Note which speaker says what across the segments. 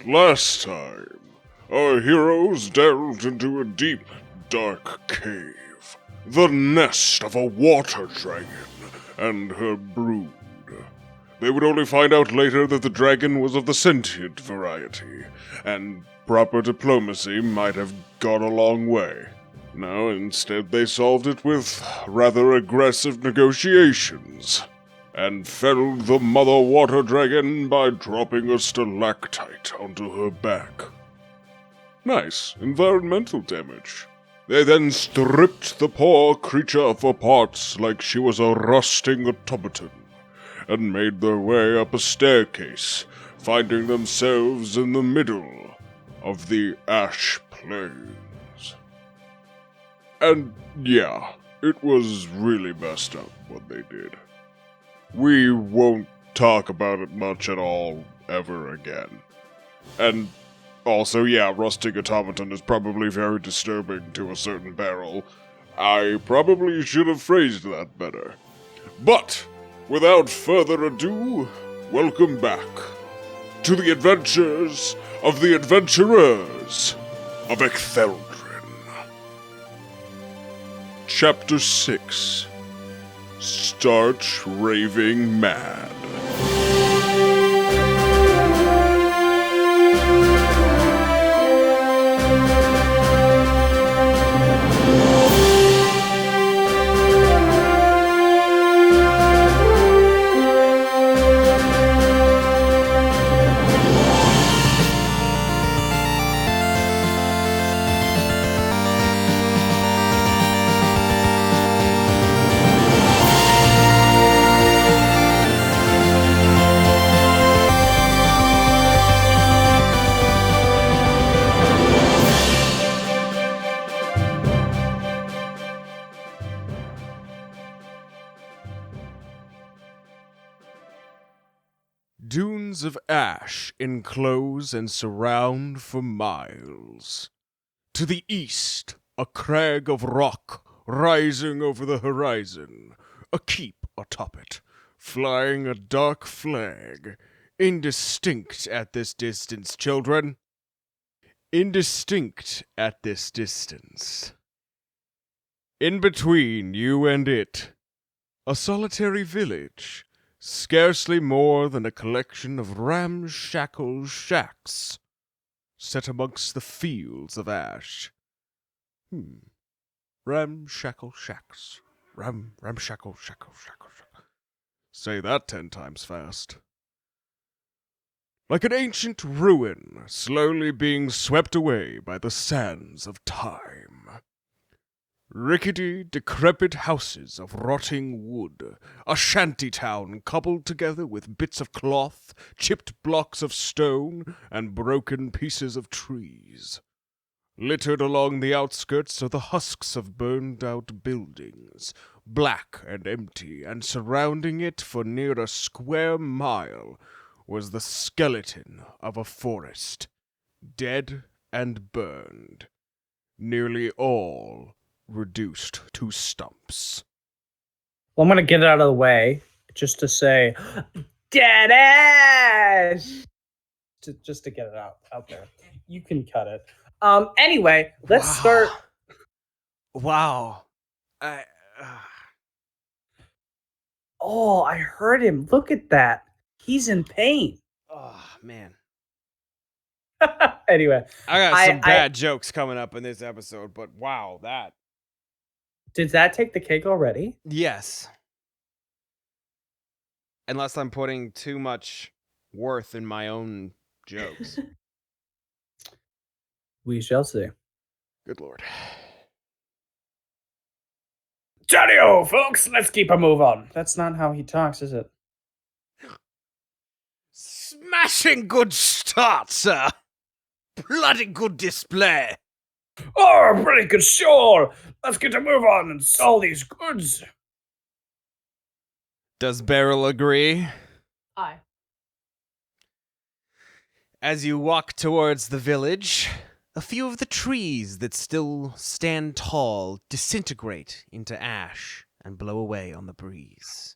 Speaker 1: Last time, our heroes delved into a deep, dark cave, the nest of a water dragon and her brood. They would only find out later that the dragon was of the sentient variety, and proper diplomacy might have gone a long way. No, instead they solved it with rather aggressive negotiations, and felled the mother water dragon by dropping a stalactite onto her back. Nice environmental damage. They then stripped the poor creature for parts like she was a rusting automaton, and made their way up a staircase, finding themselves in the middle of the Ash Plains. And yeah, it was really messed up what they did. We won't talk about it much at all ever again. And also, yeah, rusting automaton is probably very disturbing to a certain barrel. I probably should have phrased that better. But, without further ado, welcome back to the adventures of the adventurers of Ektheldran. Chapter 6. Start Raving Mad. Dunes of ash enclose and surround for miles. To the east, a crag of rock rising over the horizon, a keep atop it, flying a dark flag, indistinct at this distance, children. Indistinct at this distance. In between you and it, a solitary village, scarcely more than a collection of ramshackle shacks, set amongst the fields of ash. Ramshackle shacks. Ramshackle shackle. Say that 10 times fast. Like an ancient ruin, slowly being swept away by the sands of time. Rickety, decrepit houses of rotting wood, a shanty town cobbled together with bits of cloth, chipped blocks of stone, and broken pieces of trees. Littered along the outskirts are the husks of burned-out buildings, black and empty, and surrounding it for near a square mile was the skeleton of a forest, dead and burned, nearly all reduced to stumps.
Speaker 2: Well, I'm going to get it out of the way just to say, Dead Ash! Just to get it out there. You can cut it. Anyway, let's start.
Speaker 3: Wow.
Speaker 2: Oh, I heard him. Look at that. He's in pain.
Speaker 3: Oh, man.
Speaker 2: Anyway.
Speaker 3: I got some bad jokes coming up in this episode, but wow, that.
Speaker 2: Did that take the cake already?
Speaker 3: Yes. Unless I'm putting too much worth in my own jokes.
Speaker 2: We shall see.
Speaker 3: Good Lord.
Speaker 2: Johnny-o, folks, let's keep a move on. That's not how he talks, is it?
Speaker 3: Smashing good start, sir. Bloody good display.
Speaker 2: Oh, pretty good show. Let's get a move on and sell these goods.
Speaker 3: Does Beryl agree?
Speaker 4: Aye.
Speaker 3: As you walk towards the village, a few of the trees that still stand tall disintegrate into ash and blow away on the breeze.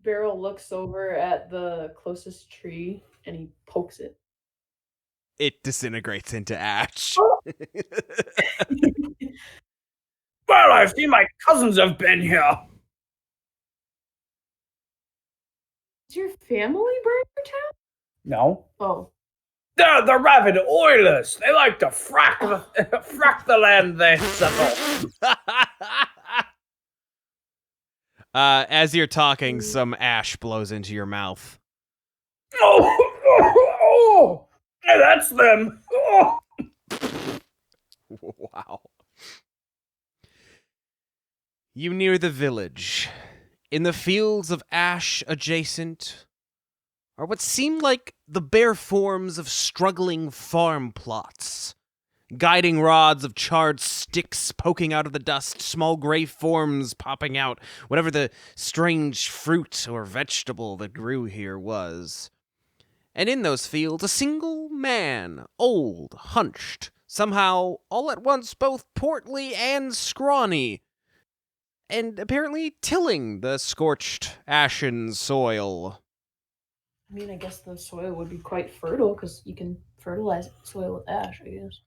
Speaker 4: Beryl looks over at the closest tree And he pokes it.
Speaker 3: It disintegrates into ash.
Speaker 2: Well, I see my cousins have been here.
Speaker 4: Does your family burn your town?
Speaker 2: No.
Speaker 4: Oh.
Speaker 2: They're the rabid oilers. They like to frack the land they settle.
Speaker 3: As you're talking, some ash blows into your mouth.
Speaker 2: Oh, hey, that's them. Oh.
Speaker 3: Wow. You near the village. In the fields of ash adjacent are what seem like the bare forms of struggling farm plots. Guiding rods of charred sticks poking out of the dust, small gray forms popping out, whatever the strange fruit or vegetable that grew here was. And in those fields, a single man, old, hunched, somehow all at once both portly and scrawny, and apparently tilling the scorched, ashen soil.
Speaker 4: I mean, I guess the soil would be quite fertile because you can fertilize soil with ash, I guess.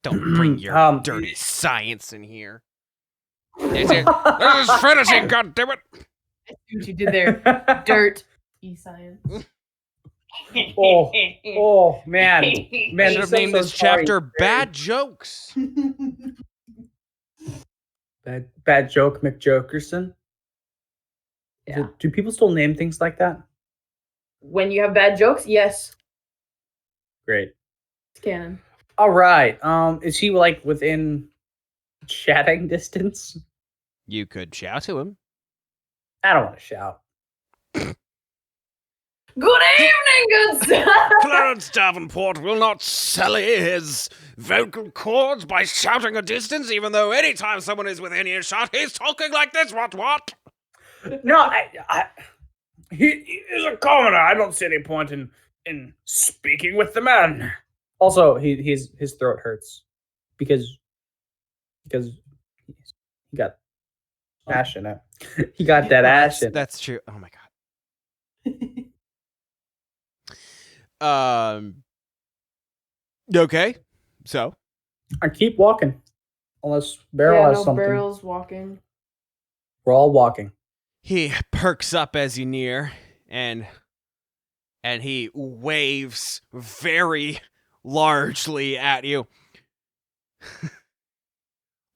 Speaker 3: Don't bring your dirty science in here. This is fantasy, goddammit!
Speaker 4: I see what you did there. Dirt. E-science.
Speaker 2: Oh, man.
Speaker 3: I
Speaker 2: Man,
Speaker 3: should have named this chapter Bad Jokes.
Speaker 2: Bad joke, McJokerson.
Speaker 4: Yeah.
Speaker 2: Do people still name things like that?
Speaker 4: When you have bad jokes, yes.
Speaker 2: Great.
Speaker 4: It's canon.
Speaker 2: All right. Is he like within chatting distance?
Speaker 3: You could shout to him.
Speaker 2: I don't want to shout.
Speaker 4: Good evening, good sir.
Speaker 3: Clarence Davenport will not sully his vocal cords by shouting a distance, even though anytime someone is within earshot, he's talking like this. What?
Speaker 2: No, he is a commoner. I don't see any point in speaking with the man. Also, his throat hurts because he got ash in it. He got that ash in it.
Speaker 3: That's true. Oh my god. Okay. So
Speaker 2: I keep walking, unless Beryl has something.
Speaker 4: Beryl's walking.
Speaker 2: We're all walking.
Speaker 3: he perks up as you near, and he waves very largely at you.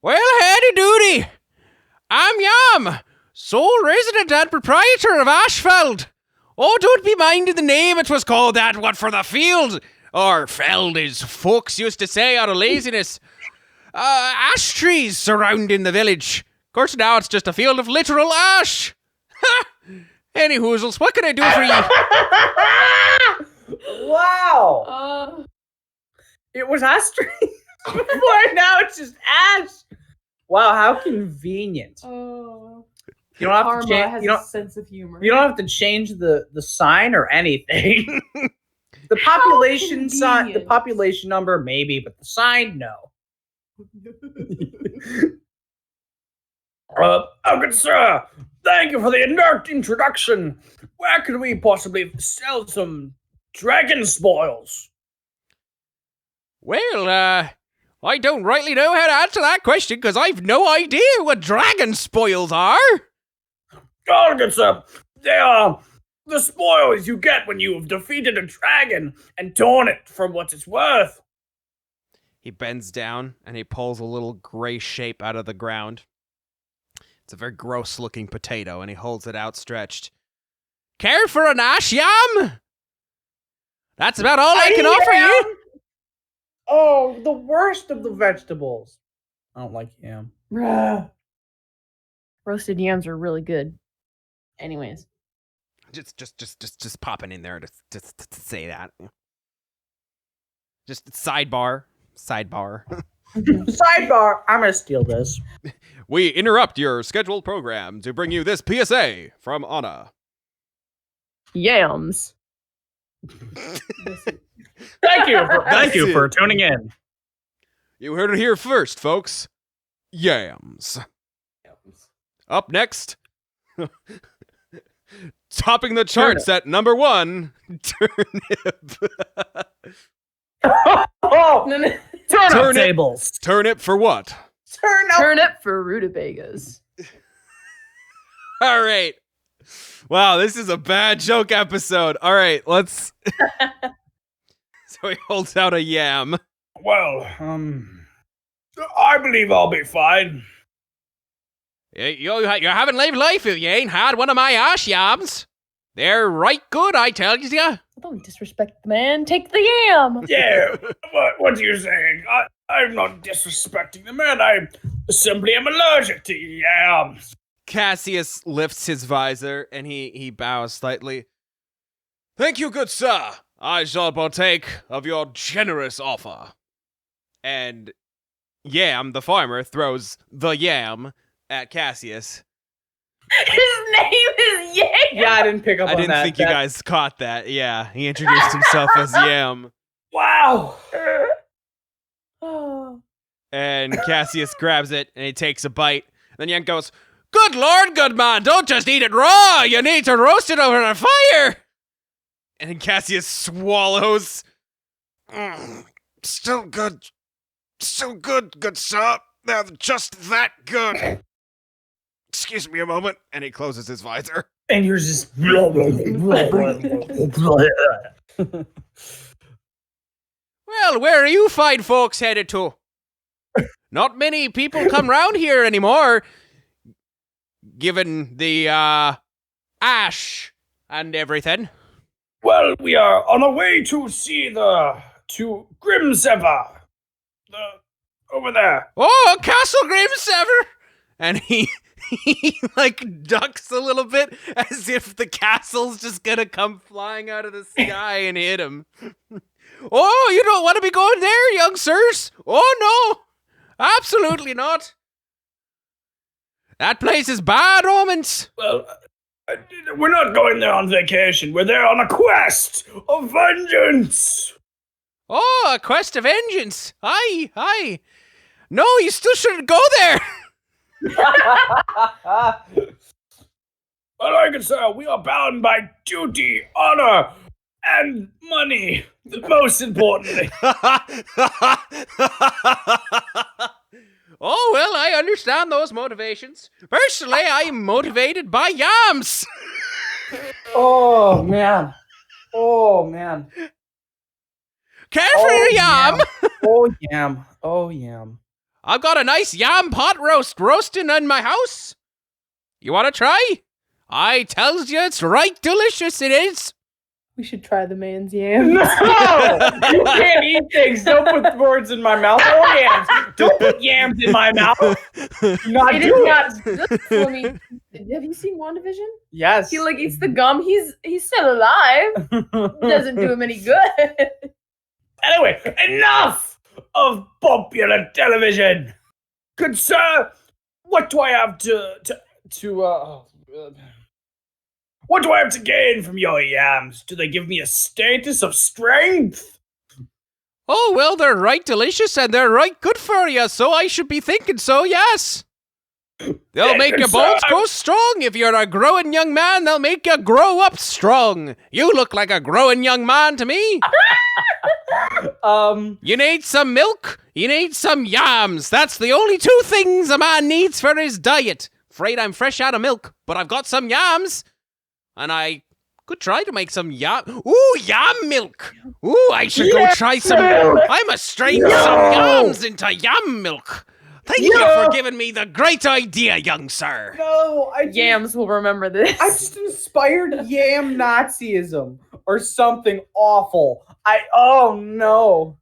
Speaker 3: Well, howdy doody. I'm Yam, sole resident and proprietor of Ashfeld. Oh, don't be minding the name, it was called that what for the field, or feld as folks used to say out of laziness. Ash trees surrounding the village. Of course, now it's just a field of literal ash. Any hoozles, what can I do for you?
Speaker 2: Wow. It was ash trees before, now it's just ash. Wow, how convenient.
Speaker 4: Oh.
Speaker 2: You don't have
Speaker 4: Karma
Speaker 2: to change.
Speaker 4: has
Speaker 2: You
Speaker 4: a
Speaker 2: don't.
Speaker 4: sense of humor.
Speaker 2: You don't have to change the sign or anything. The population sign, the
Speaker 4: convenient.
Speaker 2: population number, maybe, but the sign, no. Oh, good sir. Thank you for the inert introduction. Where could we possibly sell some dragon spoils?
Speaker 3: Well, I don't rightly know how to answer that question because I've no idea what dragon spoils are.
Speaker 2: Oh, good sir. They are the spoils you get when you have defeated a dragon and torn it from what it's worth.
Speaker 3: He bends down and he pulls a little gray shape out of the ground. It's a very gross-looking potato, and he holds it outstretched. Care for an ash yam? That's about all I can offer you.
Speaker 2: Oh, the worst of the vegetables. I don't like yam.
Speaker 4: Roasted yams are really good. Anyways.
Speaker 3: Just popping in there to say that. Just sidebar.
Speaker 2: Sidebar, I'm gonna steal this.
Speaker 3: We interrupt your scheduled program to bring you this PSA from Anna.
Speaker 4: Yams.
Speaker 2: Thank you for tuning in.
Speaker 3: You heard it here first, folks. Yams. Up next, Topping the charts at number 1, turnip.
Speaker 2: Oh, turnip tables.
Speaker 3: Turnip for what?
Speaker 4: Turnip for rutabagas.
Speaker 3: All right. Wow, this is a bad joke episode. All right, let's... So he holds out a yam.
Speaker 2: Well, I believe I'll be fine.
Speaker 3: You haven't lived life if you ain't had one of my ash yams. They're right good, I tell you.
Speaker 4: Don't disrespect the man. Take the yam.
Speaker 2: Yeah, what are you saying? I'm not disrespecting the man. I simply am allergic to yams.
Speaker 3: Cassius lifts his visor, and he bows slightly. Thank you, good sir. I shall partake of your generous offer. And Yam, the farmer, throws the yam at Cassius.
Speaker 4: His name is Yam.
Speaker 2: Yeah, I didn't pick up on that.
Speaker 3: I didn't think you guys caught that. Yeah, he introduced himself as Yam.
Speaker 2: Wow.
Speaker 3: And Cassius grabs it, and he takes a bite. Then Yam goes, Good Lord, good man, don't just eat it raw. You need to roast it over a fire. And Cassius swallows.
Speaker 1: Still good. Still good sir. They're just that good. Excuse me a moment.
Speaker 3: And he closes his visor.
Speaker 2: And yours is...
Speaker 3: Well, where are you fine folks headed to? Not many people come round here anymore, given the, ash and everything.
Speaker 2: Well, we are on our way to see to Grimsever. Over there.
Speaker 3: Oh, Castle Grimsever! And he like ducks a little bit as if the castle's just gonna come flying out of the sky and hit him. Oh, you don't want to be going there, young sirs? Oh, no. Absolutely not. That place is bad omens.
Speaker 2: Well, we're not going there on vacation. We're there on a quest of vengeance.
Speaker 3: Oh, a quest of vengeance. Aye. No, you still shouldn't go there.
Speaker 2: Well, like I said, we are bound by duty, honor, and money. Most importantly.
Speaker 3: Oh, well, I understand those motivations. Personally, I'm motivated by yams.
Speaker 2: Oh, man.
Speaker 3: Care for a yam?
Speaker 2: Oh, yam.
Speaker 3: I've got a nice yam pot roasting in my house. You want to try? I tells you it's right delicious, it is.
Speaker 4: We should try the man's yams.
Speaker 2: No! You can't eat things. Don't put words in my mouth. Or yams. Don't put yams in my mouth. Not
Speaker 4: It is not good for me. Have you seen WandaVision?
Speaker 2: Yes.
Speaker 4: He like eats the gum. He's still alive. Doesn't do him any good.
Speaker 2: Anyway, enough of popular television. Good sir, what do I have what do I have to gain from your yams? Do they give me a status of strength?
Speaker 3: Oh, well, they're right delicious and they're right good for you, so I should be thinking so, yes. They'll make your bones grow strong. If you're a growing young man, they'll make you grow up strong. You look like a growing young man to me. You need some milk. You need some yams. That's the only two things a man needs for his diet. Afraid I'm fresh out of milk, but I've got some yams. And I could try to make some yam. Ooh, yam milk. Ooh, I should go try some. I must strain some yams into yam milk. Thank you for giving me the great idea, young sir.
Speaker 2: No,
Speaker 4: Yams will remember this.
Speaker 2: I just inspired yam Nazism or something awful. Oh no.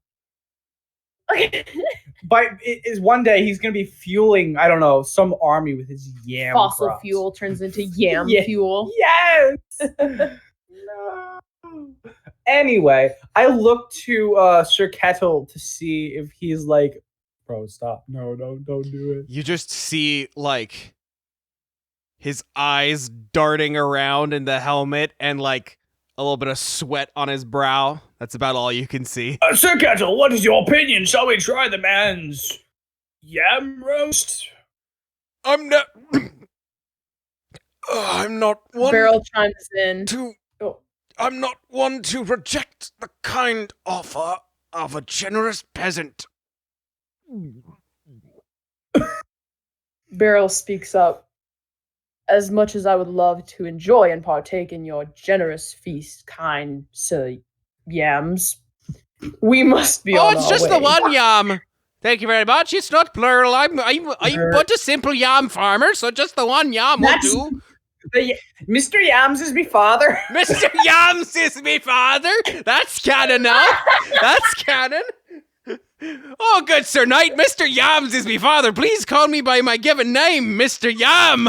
Speaker 2: But it is one day he's gonna be fueling, I don't know, some army with his yam.
Speaker 4: Fossil
Speaker 2: crops.
Speaker 4: fuel turns into yam fuel.
Speaker 2: Yes. No. Anyway, I look to Sir Kettle to see if he's like, bro, stop. No, don't do it.
Speaker 3: You just see, like, his eyes darting around in the helmet and, like, a little bit of sweat on his brow. That's about all you can see.
Speaker 2: Sir Kettle, what is your opinion? Shall we try the man's yam roast?
Speaker 1: I'm not.
Speaker 3: I'm not one
Speaker 4: Beryl chimes in.
Speaker 3: to.
Speaker 4: Oh.
Speaker 3: I'm not one to reject the kind offer of a generous peasant.
Speaker 4: Beryl speaks up. As much as I would love to enjoy and partake in your generous feast, kind Sir Yams, we must be on
Speaker 3: It's
Speaker 4: our
Speaker 3: just
Speaker 4: way.
Speaker 3: the one yam. Thank you very much. It's not plural. I'm but a simple yam farmer, so just the one yam will do.
Speaker 2: Mr. Yams is me father.
Speaker 3: Mr. Yams is me father. That's canon now. That's canon. Oh, good Sir Knight, Mr. Yams is me father. Please call me by my given name, Mr. Yam.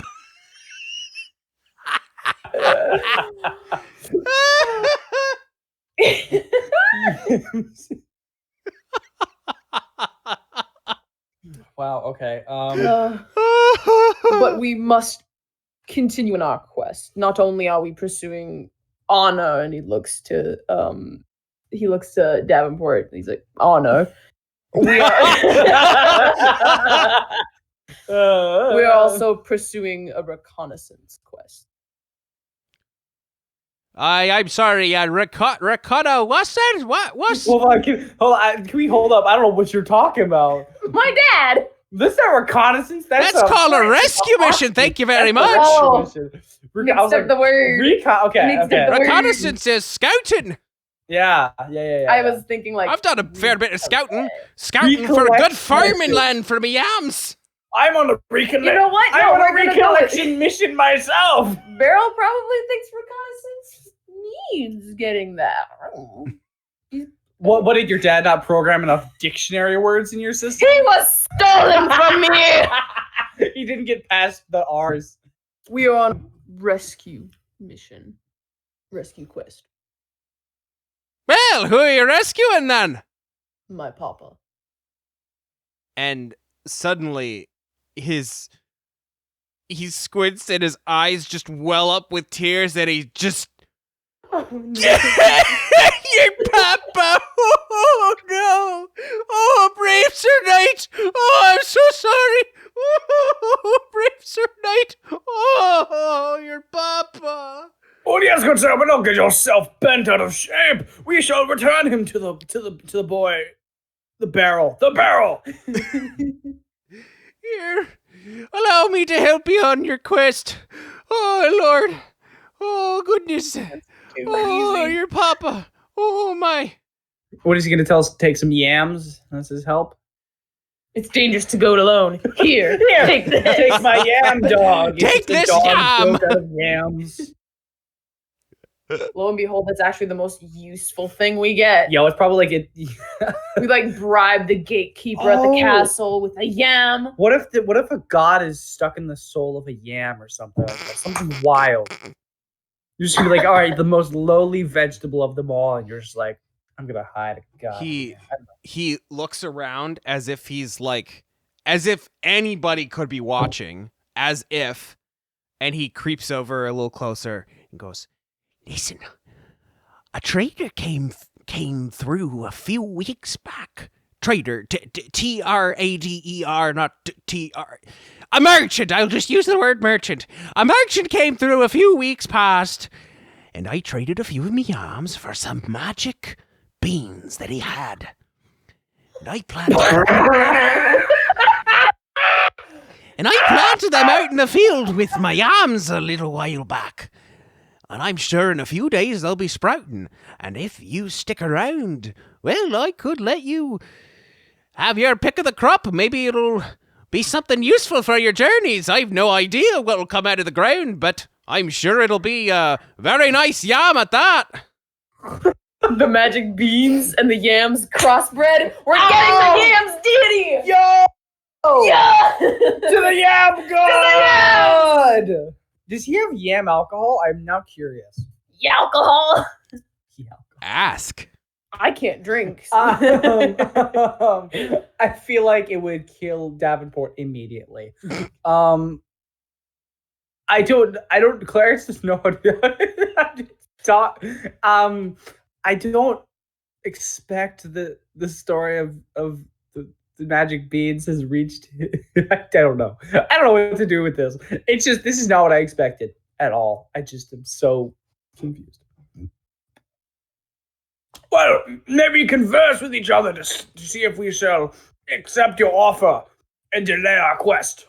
Speaker 2: Wow. Okay.
Speaker 4: But we must continue in our quest. Not only are we pursuing honor, and he looks to Davenport. And he's like, honor. We are also pursuing a reconnaissance quest.
Speaker 3: I'm sorry, ricotta, what's that? What's...
Speaker 2: Hold on, can we hold up? I don't know what you're talking about.
Speaker 4: My dad!
Speaker 2: This is a reconnaissance?
Speaker 3: That's called a rescue mission, thank you very much.
Speaker 4: Oh.
Speaker 2: I was like,
Speaker 4: the word.
Speaker 2: okay.
Speaker 3: Reconnaissance is scouting.
Speaker 2: Yeah.
Speaker 4: I was thinking like...
Speaker 3: I've done a fair bit of scouting. Scouting for a good farming land for me yams.
Speaker 2: I'm on a reconnaissance.
Speaker 4: You know what?
Speaker 2: I'm on a
Speaker 4: we're gonna do it.
Speaker 2: recollection mission myself.
Speaker 4: Beryl probably thinks reconnaissance means getting that.
Speaker 2: What did your dad not program enough dictionary words in your system?
Speaker 4: He was stolen from me!
Speaker 2: He didn't get past the R's.
Speaker 4: We are on rescue mission. Rescue quest.
Speaker 3: Well, who are you rescuing then?
Speaker 4: My papa.
Speaker 3: And suddenly, he squints and his eyes just well up with tears and he just...
Speaker 4: Oh, no.
Speaker 3: Your papa! Oh no! Oh, brave Sir Knight! Oh, I'm so sorry! Oh, brave Sir Knight! Oh, your papa!
Speaker 2: Oh yes, good sir, but don't get yourself bent out of shape. We shall return him to the boy, the barrel.
Speaker 3: Here, allow me to help you on your quest. Oh Lord! Oh goodness! Oh, your papa! Oh my!
Speaker 2: What is he going to tell us? Take some yams? That's his help.
Speaker 4: It's dangerous to go it alone. Here, take this.
Speaker 2: Take my yam dog.
Speaker 3: Take
Speaker 2: It's
Speaker 3: this
Speaker 2: a dog
Speaker 3: yam.
Speaker 2: built out of yams.
Speaker 4: Lo and behold, that's actually the most useful thing we get.
Speaker 2: Yo, it's probably like it.
Speaker 4: We like bribe the gatekeeper at the castle with a yam.
Speaker 2: What if a god is stuck in the soul of a yam or something like that? Something wild. You're just gonna be like, all right, the most lowly vegetable of them all, and you're just like, I'm gonna hide a god.
Speaker 3: He looks around as if anybody could be watching, and he creeps over a little clear and goes, "Listen, a trader came through a few weeks back. Trader, Trader, not Tr. A merchant. I'll just use the word merchant. A merchant came through a few weeks past, and I traded a few of me yams for some magic beans that he had. And I planted them out in the field with my yams a little while back. And I'm sure in a few days they'll be sprouting. And if you stick around, well, I could let you have your pick of the crop. Maybe it'll be something useful for your journeys. I've no idea what will come out of the ground, but I'm sure it'll be a very nice yam at that."
Speaker 4: The magic beans and the yams crossbred. We're getting the yams deity!
Speaker 2: Yo!
Speaker 4: Yeah!
Speaker 2: To the yam god! Does he have yam alcohol? I'm now curious.
Speaker 4: Yeah, alcohol!
Speaker 3: Ask.
Speaker 4: I can't drink.
Speaker 2: I feel like it would kill Davenport immediately. I don't. Clarence does know how to talk. I don't expect the story of the magic beans has reached. I don't know. I don't know what to do with this. It's just this is not what I expected at all. I just am so confused.
Speaker 5: Well, maybe converse with each other to see if we shall accept your offer and delay our quest.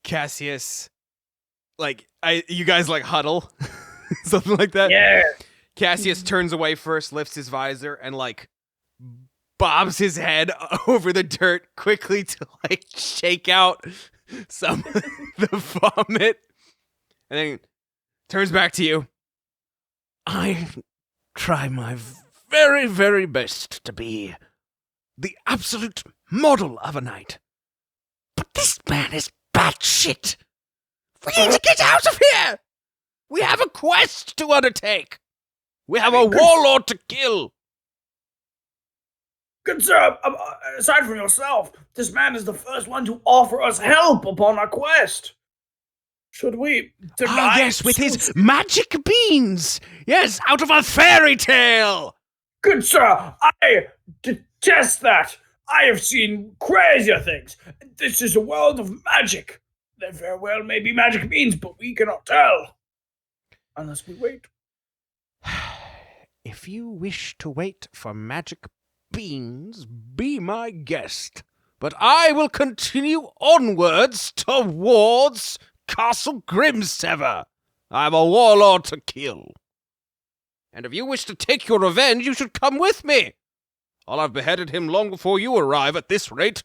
Speaker 3: Cassius, you guys huddle, something like that.
Speaker 5: Yeah.
Speaker 3: Cassius turns away first, lifts his visor, and bobs his head over the dirt quickly to shake out some of the vomit, and then turns back to you. I try my very, very best to be the absolute model of a knight, but this man is batshit. We need to get out of here. We have a quest to undertake. We have a warlord to kill.
Speaker 5: Good sir, aside from yourself, this man is the first one to offer us help upon our quest. Should we deny?
Speaker 3: Yes, with his magic beans. Yes, out of a fairy tale.
Speaker 5: Good sir, I detest that. I have seen crazier things. This is a world of magic. There very well may be magic beans, but we cannot tell. Unless we wait.
Speaker 3: If you wish to wait for magic beans, be my guest. But I will continue onwards towards Castle Grimsever. I have a warlord to kill. And if you wish to take your revenge, you should come with me. I'll have beheaded him long before you arrive at this rate.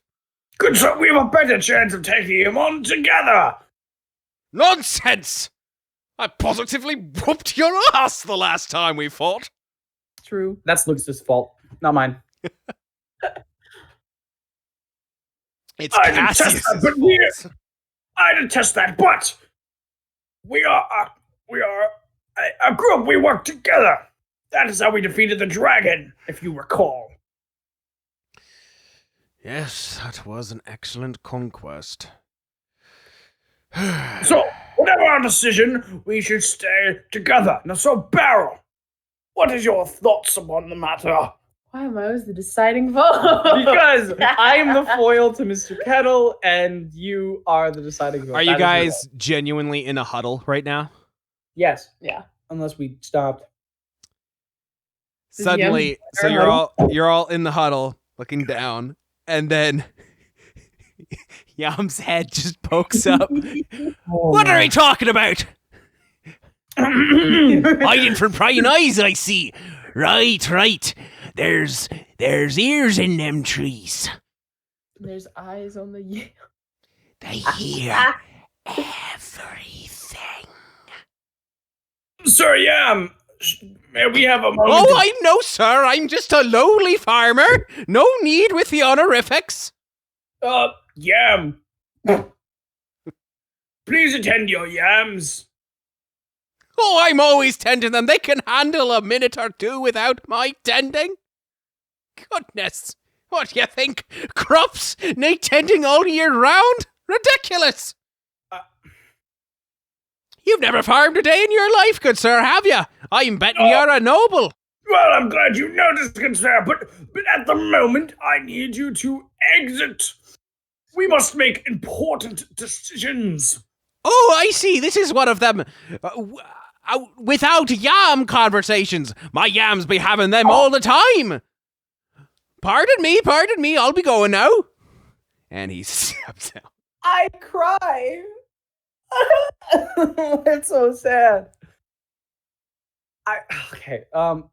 Speaker 5: Good sir, we have a better chance of taking him on together.
Speaker 3: Nonsense! I positively whooped your ass the last time we fought.
Speaker 4: True.
Speaker 2: That's Lucas's fault, not mine.
Speaker 3: It's
Speaker 5: I detest
Speaker 3: Cassius's
Speaker 5: that, but
Speaker 3: fault.
Speaker 5: I detest that, but we are a group. We work together. That is how we defeated the dragon, if you recall.
Speaker 3: Yes, that was an excellent conquest.
Speaker 5: So, whatever our decision, we should stay together. Now, so Barrel, what is your thoughts upon the matter?
Speaker 4: Why am I always the deciding vote?
Speaker 2: Because I am the foil to Mr. Kettle, and you are the deciding vote.
Speaker 3: Are
Speaker 2: That
Speaker 3: you
Speaker 2: is
Speaker 3: guys
Speaker 2: your vote.
Speaker 3: genuinely in a huddle right now?
Speaker 2: Yes,
Speaker 4: Yeah.
Speaker 2: unless we stopped.
Speaker 3: Suddenly, so you're all in the huddle, looking down, and then Yam's head just pokes up. What are you talking about? Hiding from prying eyes, I see. Right. There's ears in them trees.
Speaker 4: There's eyes on the.
Speaker 3: They hear everything.
Speaker 5: Sir Yam, may we have a moment?
Speaker 3: Oh, I know, sir. I'm just a lowly farmer. No need with the honorifics.
Speaker 5: Yam. Please attend your yams.
Speaker 3: Oh, I'm always tending them. They can handle a minute or two without my tending. Goodness. What do you think? Crops need tending all year round? Ridiculous. You've never farmed a day in your life, good sir, have you? I'm betting you're a noble.
Speaker 5: Well, I'm glad you noticed, good sir, but at the moment, I need you to exit. We must make important decisions.
Speaker 3: Oh, I see. This is one of them without yam conversations. My yams be having them all the time. Pardon me. I'll be going now. And he steps out.
Speaker 2: I cry. It's so sad. Okay.
Speaker 5: Now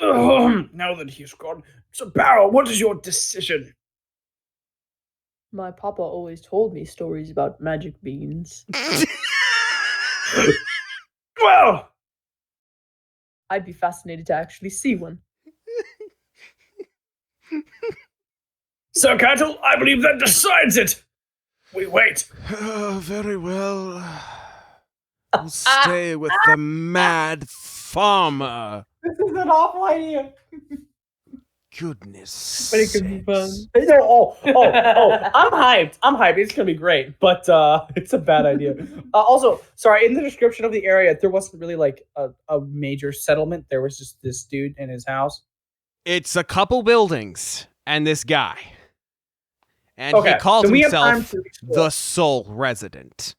Speaker 5: that he's gone, so Barrel, what is your decision?
Speaker 4: My papa always told me stories about magic beans.
Speaker 5: Well,
Speaker 4: I'd be fascinated to actually see one.
Speaker 5: Sir Cattle, I believe that decides it. We wait.
Speaker 3: Very well. I'll stay with the mad farmer.
Speaker 2: This is an awful idea.
Speaker 3: Goodness.
Speaker 4: But it could be fun.
Speaker 2: No, I'm hyped. It's gonna be great, but it's a bad idea. Also, sorry, in the description of the area, there wasn't really like a major settlement. There was just this dude in his house.
Speaker 3: It's a couple buildings and this guy. And
Speaker 2: Okay,
Speaker 3: he calls
Speaker 2: so we have time
Speaker 3: himself
Speaker 2: to explore.
Speaker 3: the sole resident.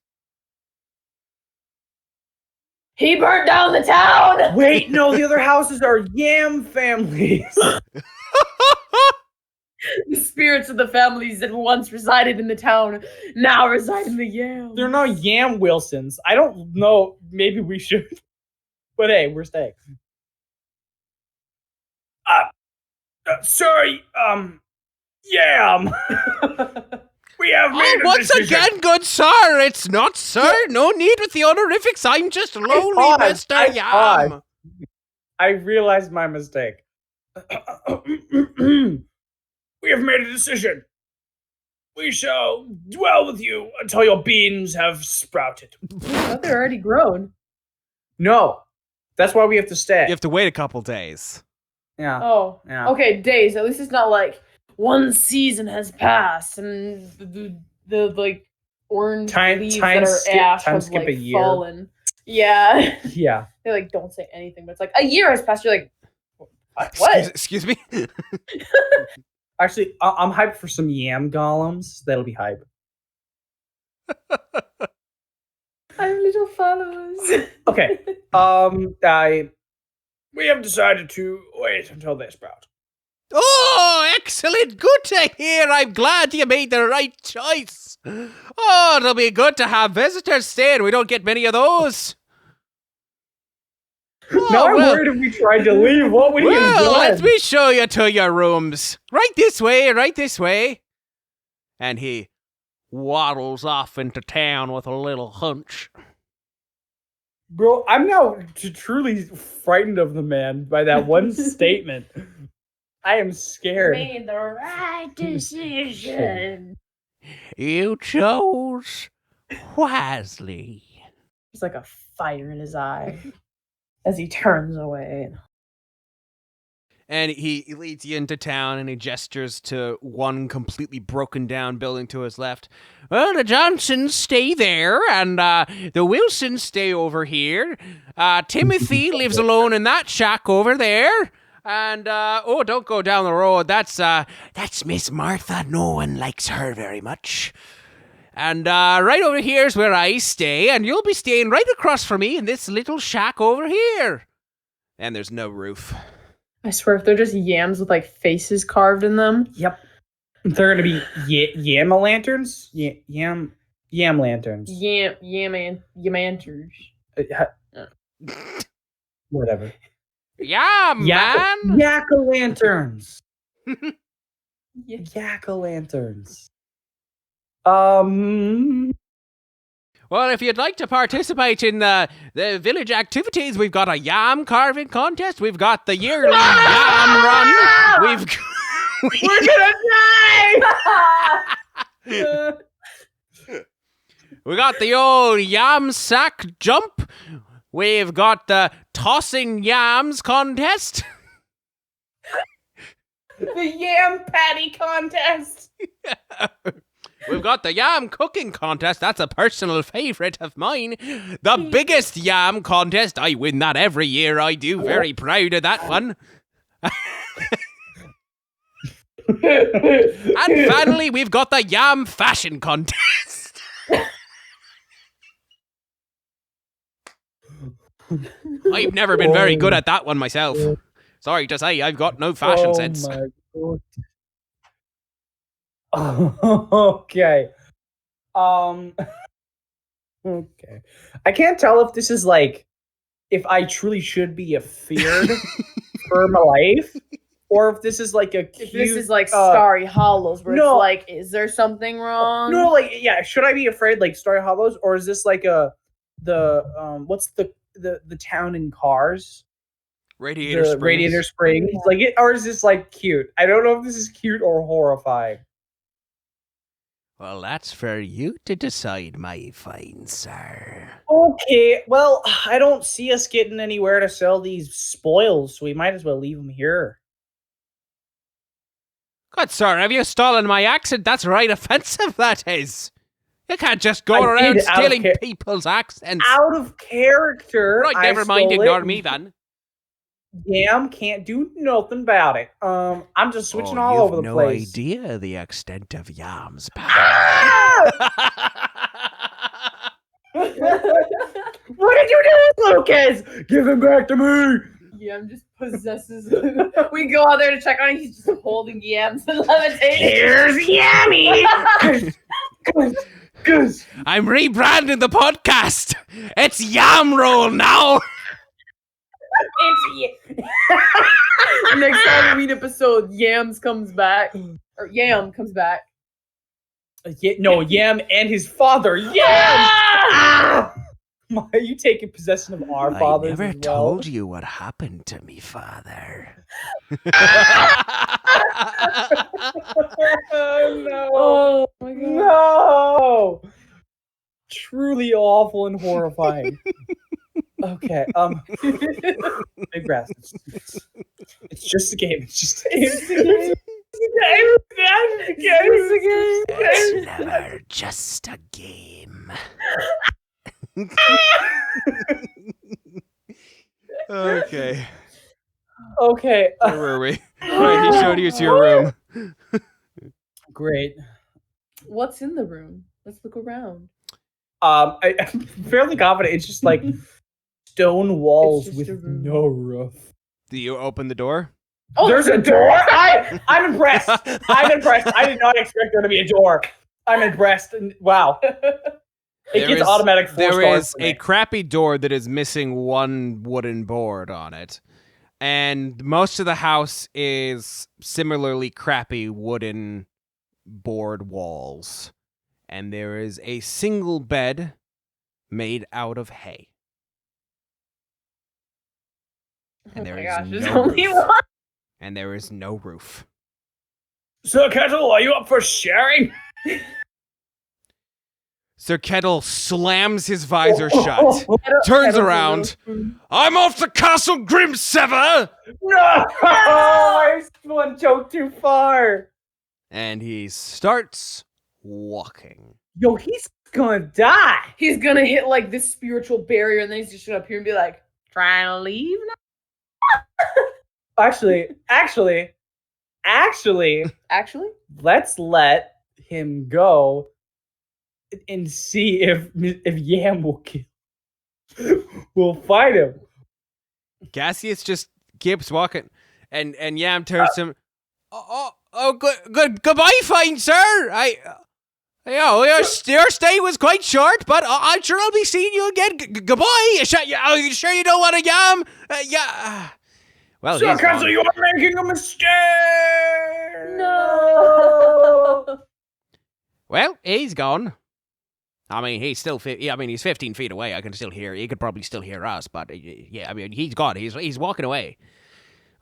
Speaker 4: He burnt down the town!
Speaker 2: Wait, no, the other houses are yam families.
Speaker 4: The spirits of the families that once resided in the town now reside in the yams.
Speaker 2: They're not yam Wilsons. I don't know. Maybe we should. But hey, we're staying.
Speaker 5: Sorry, Yam. We have made a
Speaker 3: once
Speaker 5: decision.
Speaker 3: again, good sir, it's not sir. No need with the honorifics. I'm just lowly
Speaker 2: paused.
Speaker 3: Mr.
Speaker 2: I
Speaker 3: Yam.
Speaker 2: paused. I realized my mistake.
Speaker 5: We have made a decision. We shall dwell with you until your beans have sprouted.
Speaker 4: Oh, they're already grown.
Speaker 2: No, that's why we have to stay.
Speaker 3: You have to wait a couple days.
Speaker 2: Yeah.
Speaker 4: Oh,
Speaker 2: Yeah.
Speaker 4: okay, days. At least it's not like one season has passed and the like orange leaves that are ash have
Speaker 2: skip
Speaker 4: like
Speaker 2: a year.
Speaker 4: fallen. Yeah.
Speaker 2: Yeah.
Speaker 4: They like don't say anything, but it's like a year has passed. You're like, what?
Speaker 3: Excuse me?
Speaker 2: Actually, I'm hyped for some yam golems. That'll be hype.
Speaker 4: I'm little followers.
Speaker 2: Okay.
Speaker 5: We have decided to wait until they sprout.
Speaker 3: Oh, excellent. Good to hear. I'm glad you made the right choice. Oh, it'll be good to have visitors staying. We don't get many of those. Oh,
Speaker 2: now I'm
Speaker 3: well.
Speaker 2: worried if we tried to leave. What would he have
Speaker 3: Well,
Speaker 2: done?
Speaker 3: let me show you to your rooms. Right this way, right this way. And he waddles off into town with a little hunch.
Speaker 2: Bro, I'm now truly frightened of the man by that one statement. I am scared.
Speaker 4: Made the right decision.
Speaker 3: You chose wisely.
Speaker 4: There's like a fire in his eye as he turns away.
Speaker 3: And he leads you into town and he gestures to one completely broken down building to his left. Well, the Johnsons stay there and the Wilsons stay over here. Timothy lives alone in that shack over there. And, don't go down the road. That's Miss Martha. No one likes her very much. And right over here is where I stay, and you'll be staying right across from me in this little shack over here. And there's no roof.
Speaker 4: I swear, if they're just yams with like faces carved in them.
Speaker 2: Yep. They're gonna be yam lanterns. Yam lanterns.
Speaker 4: Yamanters.
Speaker 2: Whatever.
Speaker 3: Yeah, man.
Speaker 2: Yak-o'-lanterns. Yak-o'-lanterns.
Speaker 3: Well, if you'd like to participate in the village activities, we've got a yam carving contest. We've got the yearly yam run.
Speaker 2: We're gonna die!
Speaker 3: We got the old yam sack jump. We've got the tossing yams contest.
Speaker 2: The yam patty contest.
Speaker 3: We've got the yam cooking contest. That's a personal favorite of mine. The biggest yam contest. I win that every year. I do. Very proud of that one. And finally, we've got the yam fashion contest. I've never been very good at that one myself. Sorry to say, I've got no fashion sense.
Speaker 2: My God. Okay. Okay. I can't tell if this is like if I truly should be afeared for my life, or if this is like a cute.
Speaker 4: If this is like Starry Hollows, where
Speaker 2: no.
Speaker 4: it's like, is there something wrong?
Speaker 2: No, like yeah. Should I be afraid like Starry Hollows, or is this like what's the town in Cars? Radiator Springs. Like it, or is this like cute? I don't know if this is cute or horrifying.
Speaker 3: Well, that's for you to decide, my fine sir.
Speaker 2: Okay, well, I don't see us getting anywhere to sell these spoils, so we might as well leave them here.
Speaker 3: Good sir, have you stolen my accent? That's right offensive, that is. You can't just go
Speaker 2: I
Speaker 3: around
Speaker 2: did, out of
Speaker 3: stealing people's accents.
Speaker 2: Out of character.
Speaker 3: Right, never mind, ignore me then.
Speaker 2: Yam can't do nothing about it. I'm just switching all over the place.
Speaker 3: You've no idea the extent of Yam's power.
Speaker 2: Ah!
Speaker 5: What did you do, Lucas? Give him back to me.
Speaker 4: Yam just possesses him. We go out there to check on him. He's just holding yams and levitating.
Speaker 5: Here's Yammy. Goose.
Speaker 3: I'm rebranding the podcast. It's Yam Roll now.
Speaker 4: Next time we meet episode, Yams comes back. Or Yam comes back.
Speaker 2: No, Yam and his father. Yam! Are you taking possession of our fathers?
Speaker 3: I never
Speaker 2: as well?
Speaker 3: told you what happened to me, father.
Speaker 2: Oh, no.
Speaker 4: Oh my god.
Speaker 2: No! Truly awful and horrifying. Okay, big breath. It's just a game. It's just a game.
Speaker 3: It's never just a game. Okay.
Speaker 2: Okay.
Speaker 3: Where were we? Right, he showed you to your room.
Speaker 2: Great.
Speaker 4: What's in the room? Let's look around.
Speaker 2: I'm fairly confident it's just like stone walls
Speaker 4: just
Speaker 2: with
Speaker 4: a room.
Speaker 2: no roof.
Speaker 3: Do you open the door?
Speaker 4: Oh,
Speaker 2: There's a door. I'm impressed. I'm impressed. I did not expect there to be a door. I'm impressed. Wow. It
Speaker 3: There
Speaker 2: gets
Speaker 3: is-
Speaker 2: automatic 4
Speaker 3: There
Speaker 2: stars
Speaker 3: is
Speaker 2: for
Speaker 3: a
Speaker 2: me.
Speaker 3: crappy door that is missing one wooden board on it. And most of the house is similarly crappy wooden board walls. And there is a single bed made out of hay. And there is
Speaker 4: there's
Speaker 3: no
Speaker 4: only
Speaker 3: roof.
Speaker 4: one.
Speaker 3: And there is no roof.
Speaker 5: Sir Kettle, are you up for sharing?
Speaker 3: Sir Kettle slams his visor shut, turns around. I'm off to Castle Grimsever!
Speaker 2: No! I one joke too far.
Speaker 3: And he starts walking.
Speaker 2: Yo, he's gonna die.
Speaker 4: He's gonna hit like this spiritual barrier, and then he's just gonna appear and be like, "Trying to leave now?"
Speaker 2: Actually,
Speaker 4: Actually,
Speaker 2: let's let him go and see if Yam will kill. We'll fight him.
Speaker 3: Cassius just keeps walking, and Yam turns to him. Goodbye, fine sir. Your stay was quite short, but I'm sure I'll be seeing you again. Goodbye. Are you sure you don't want a Yam? Yeah. Well,
Speaker 5: Sir
Speaker 3: he's
Speaker 5: Kettle,
Speaker 3: gone.
Speaker 5: you are making a mistake.
Speaker 4: no.
Speaker 3: Well, he's gone. I mean, he's still. He's 15 feet away. I can still hear. He could probably still hear us, but yeah. I mean, he's gone. He's walking away.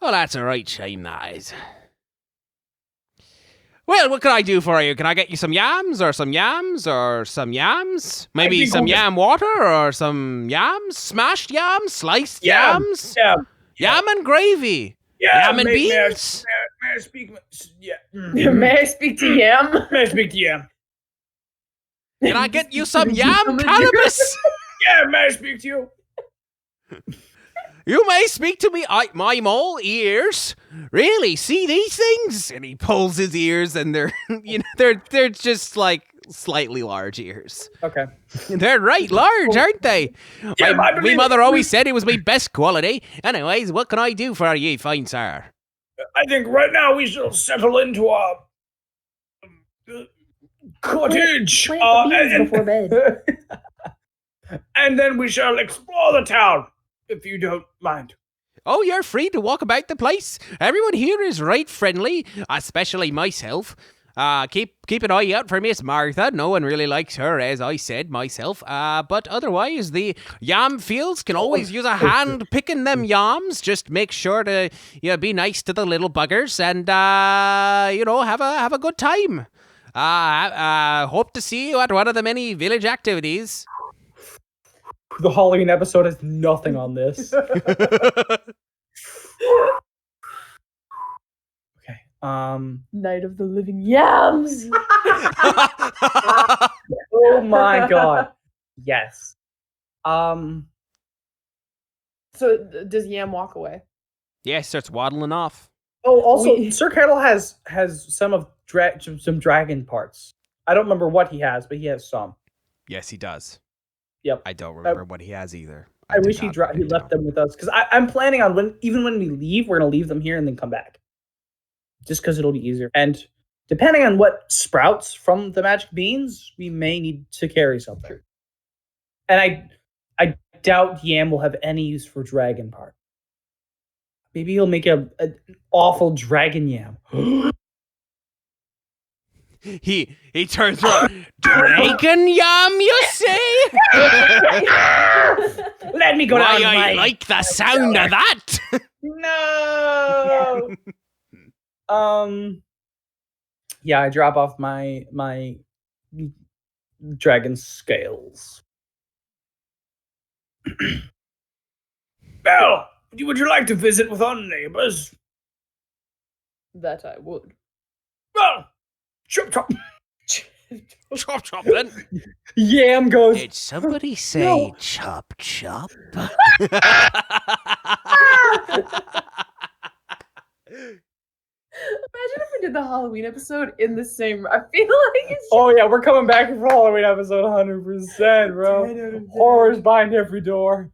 Speaker 3: Well, that's a right shame, that is. Well, what can I do for you? Can I get you some yams? Maybe
Speaker 5: think
Speaker 3: some
Speaker 5: we'll
Speaker 3: yam water or some yams? Smashed yams? Sliced
Speaker 5: Yam.
Speaker 3: yams?
Speaker 5: Yeah.
Speaker 3: Yam and gravy?
Speaker 5: Yeah.
Speaker 3: Yam and
Speaker 5: may I-
Speaker 3: beans?
Speaker 5: May I speak? Yeah.
Speaker 4: May I speak to Yam?
Speaker 5: May I speak to Yam?
Speaker 3: Can I get you some yam
Speaker 4: Some of
Speaker 3: cannabis?
Speaker 5: Yeah. May I speak to you?
Speaker 3: You may speak to me. My mole ears. Really? See these things? And he pulls his ears, and they're they're just like slightly large ears.
Speaker 2: Okay.
Speaker 3: They're right large, aren't they?
Speaker 5: Yeah, I
Speaker 3: my
Speaker 5: believe-
Speaker 3: mother always said it was my best quality. Anyways, what can I do for you, fine sir?
Speaker 5: I think right now we shall settle into our cottage,
Speaker 4: before bed.
Speaker 5: and then we shall explore the town, if you don't mind.
Speaker 3: Oh, you're free to walk about the place. Everyone here is right friendly, especially myself. Keep an eye out for Miss Martha. No one really likes her, as I said myself. But otherwise, the yam fields can always use a hand picking them yams. Just make sure to be nice to the little buggers and have a good time. Hope to see you at one of the many village activities.
Speaker 2: The Halloween episode has nothing on this. Okay.
Speaker 4: Night of the Living Yams.
Speaker 2: Oh my god. Yes.
Speaker 4: So does Yam walk away?
Speaker 3: Yeah, starts waddling off.
Speaker 2: Oh, also,
Speaker 4: We-
Speaker 2: Sir Kettle has some of some dragon parts. I don't remember what he has, but he has some.
Speaker 3: Yes, he does.
Speaker 2: Yep.
Speaker 3: I don't remember what he has either.
Speaker 2: I
Speaker 3: did
Speaker 2: wish he
Speaker 3: not write it
Speaker 2: left
Speaker 3: down.
Speaker 2: them with us because I'm planning on even when we leave, we're gonna leave them here and then come back, just because it'll be easier. And depending on what sprouts from the magic beans, we may need to carry something. And I doubt Yam will have any use for dragon part. Maybe he'll make an awful dragon yam.
Speaker 3: He turns around. Dragon yam, you say?
Speaker 2: Let me go
Speaker 3: Why,
Speaker 2: down.
Speaker 3: I like the sound of that.
Speaker 2: No. Yeah, I drop off my dragon scales.
Speaker 5: Well, would you like to visit with our neighbors?
Speaker 4: That I would.
Speaker 5: Well, chop chop.
Speaker 3: Chop chop then.
Speaker 2: Yam goes.
Speaker 3: Did somebody say chop chop?
Speaker 4: Imagine if we did the Halloween episode in the same. I feel like it's.
Speaker 2: Oh yeah, we're coming back for Halloween episode 100%, bro. Horrors behind every door.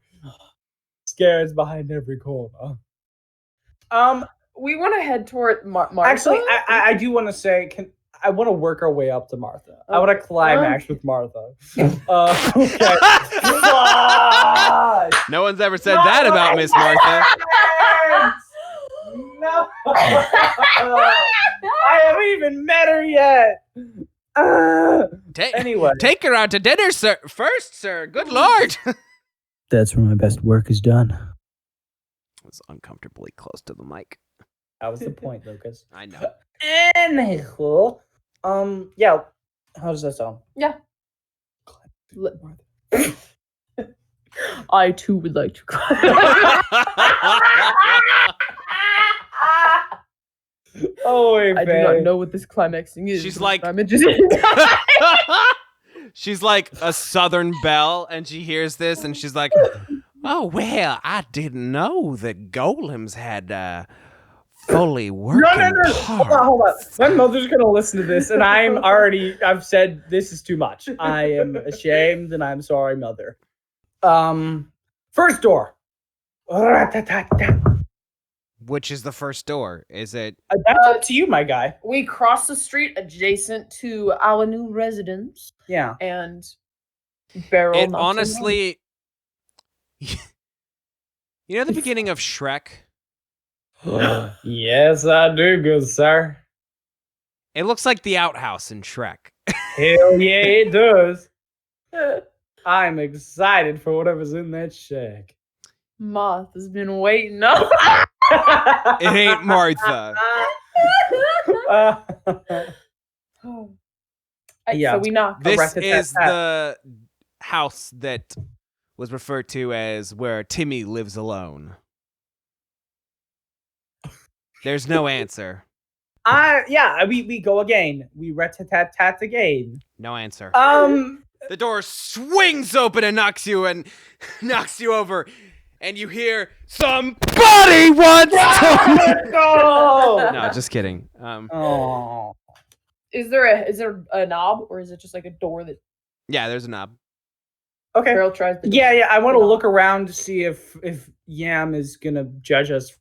Speaker 2: Scares behind every corner.
Speaker 4: We want to head toward Martha.
Speaker 2: Actually, I do want to say, I want to work our way up to Martha. I want to climax with Martha. Okay.
Speaker 3: No one's ever said that about Miss Martha.
Speaker 2: No. I haven't even met her yet. Anyway.
Speaker 3: Take her out to dinner, sir. First, sir. Good lord.
Speaker 2: That's where my best work is done.
Speaker 3: I was uncomfortably close to the mic.
Speaker 2: That was the point, Lucas.
Speaker 3: I know.
Speaker 2: Anyhow, yeah. How does that sound?
Speaker 4: Yeah. I too would like to cry.
Speaker 2: Oh, wait,
Speaker 4: I do not know what this climaxing is.
Speaker 3: She's
Speaker 4: but
Speaker 3: like-
Speaker 4: I'm interested in
Speaker 3: She's like a Southern belle, and she hears this, and she's like, "Oh well, I didn't know that golems had fully working
Speaker 2: No. Hold on. My mother's gonna listen to this, and I've said this is too much. I am ashamed, and I'm sorry, mother. First door.
Speaker 3: Which is the first door? Is it?
Speaker 2: That's up to you, my guy.
Speaker 4: We cross the street adjacent to our new residence
Speaker 2: Yeah.
Speaker 4: and barrel.
Speaker 3: It
Speaker 4: knocks
Speaker 3: honestly. You know the beginning of Shrek?
Speaker 2: Yes, I do, good sir.
Speaker 3: It looks like the outhouse in Shrek.
Speaker 2: Hell yeah, it does. I'm excited for whatever's in that shack.
Speaker 4: Martha's been waiting up.
Speaker 3: It ain't Martha.
Speaker 2: Yeah.
Speaker 4: So we knock.
Speaker 3: This is the house that was referred to as where Timmy lives alone. There's no answer.
Speaker 2: We go again. We rat-tat-tat again.
Speaker 3: No answer.
Speaker 2: The
Speaker 3: door swings open and knocks you over, and you hear somebody wants to.
Speaker 2: go.
Speaker 3: No, just kidding.
Speaker 2: Oh.
Speaker 4: Is there a knob or is it just like a door that
Speaker 3: Yeah, there's a knob.
Speaker 2: Okay.
Speaker 4: Beryl tries to?
Speaker 2: Yeah. I want to look around to see if Yam is gonna judge us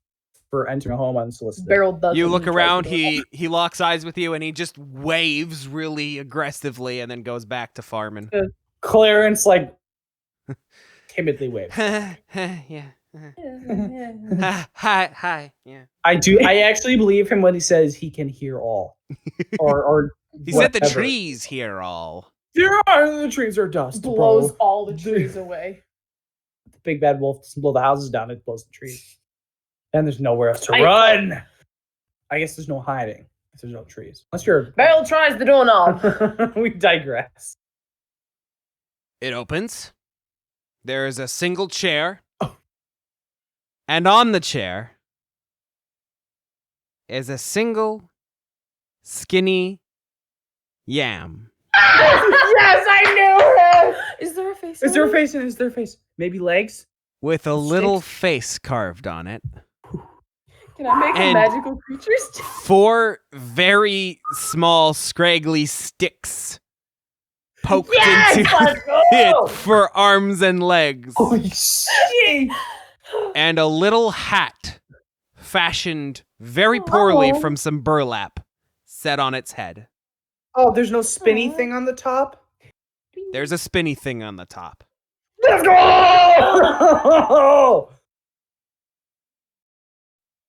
Speaker 2: for entering a home unsolicited.
Speaker 4: Beryl does.
Speaker 3: You look around. He locks eyes with you, and he just waves really aggressively, and then goes back to farming.
Speaker 2: Clarence like timidly waves.
Speaker 3: Yeah. Hi. Yeah.
Speaker 2: I actually believe him when he says he can hear all. Or
Speaker 3: He said the
Speaker 2: whatever.
Speaker 3: trees hear all.
Speaker 2: The trees are dust.
Speaker 4: blows
Speaker 2: bro.
Speaker 4: all the trees away.
Speaker 2: The big bad wolf doesn't blow the houses down, it blows the trees. And there's nowhere else to
Speaker 4: I-
Speaker 2: run. I guess there's no hiding if there's no trees. Unless you're
Speaker 4: Beryl tries the doorknob.
Speaker 2: we digress.
Speaker 3: It opens. There is a single chair. And on the chair is a single skinny yam.
Speaker 2: Yes, I knew it!
Speaker 4: Is there a face?
Speaker 2: Is there a
Speaker 4: on it?
Speaker 2: face in it? Is there a face? Maybe legs?
Speaker 3: With a little face carved on it.
Speaker 4: Can I make
Speaker 3: And-
Speaker 4: a magical creatures?
Speaker 3: 4 very small, scraggly sticks poked
Speaker 5: Yes,
Speaker 3: into
Speaker 5: let's go!
Speaker 3: it for arms and legs,
Speaker 2: Holy shit!
Speaker 3: and a little hat fashioned very poorly
Speaker 4: Oh.
Speaker 3: from some burlap set on its head.
Speaker 2: Oh, there's no spinny thing on the top?
Speaker 3: There's a spinny thing on the top.
Speaker 5: Let's go!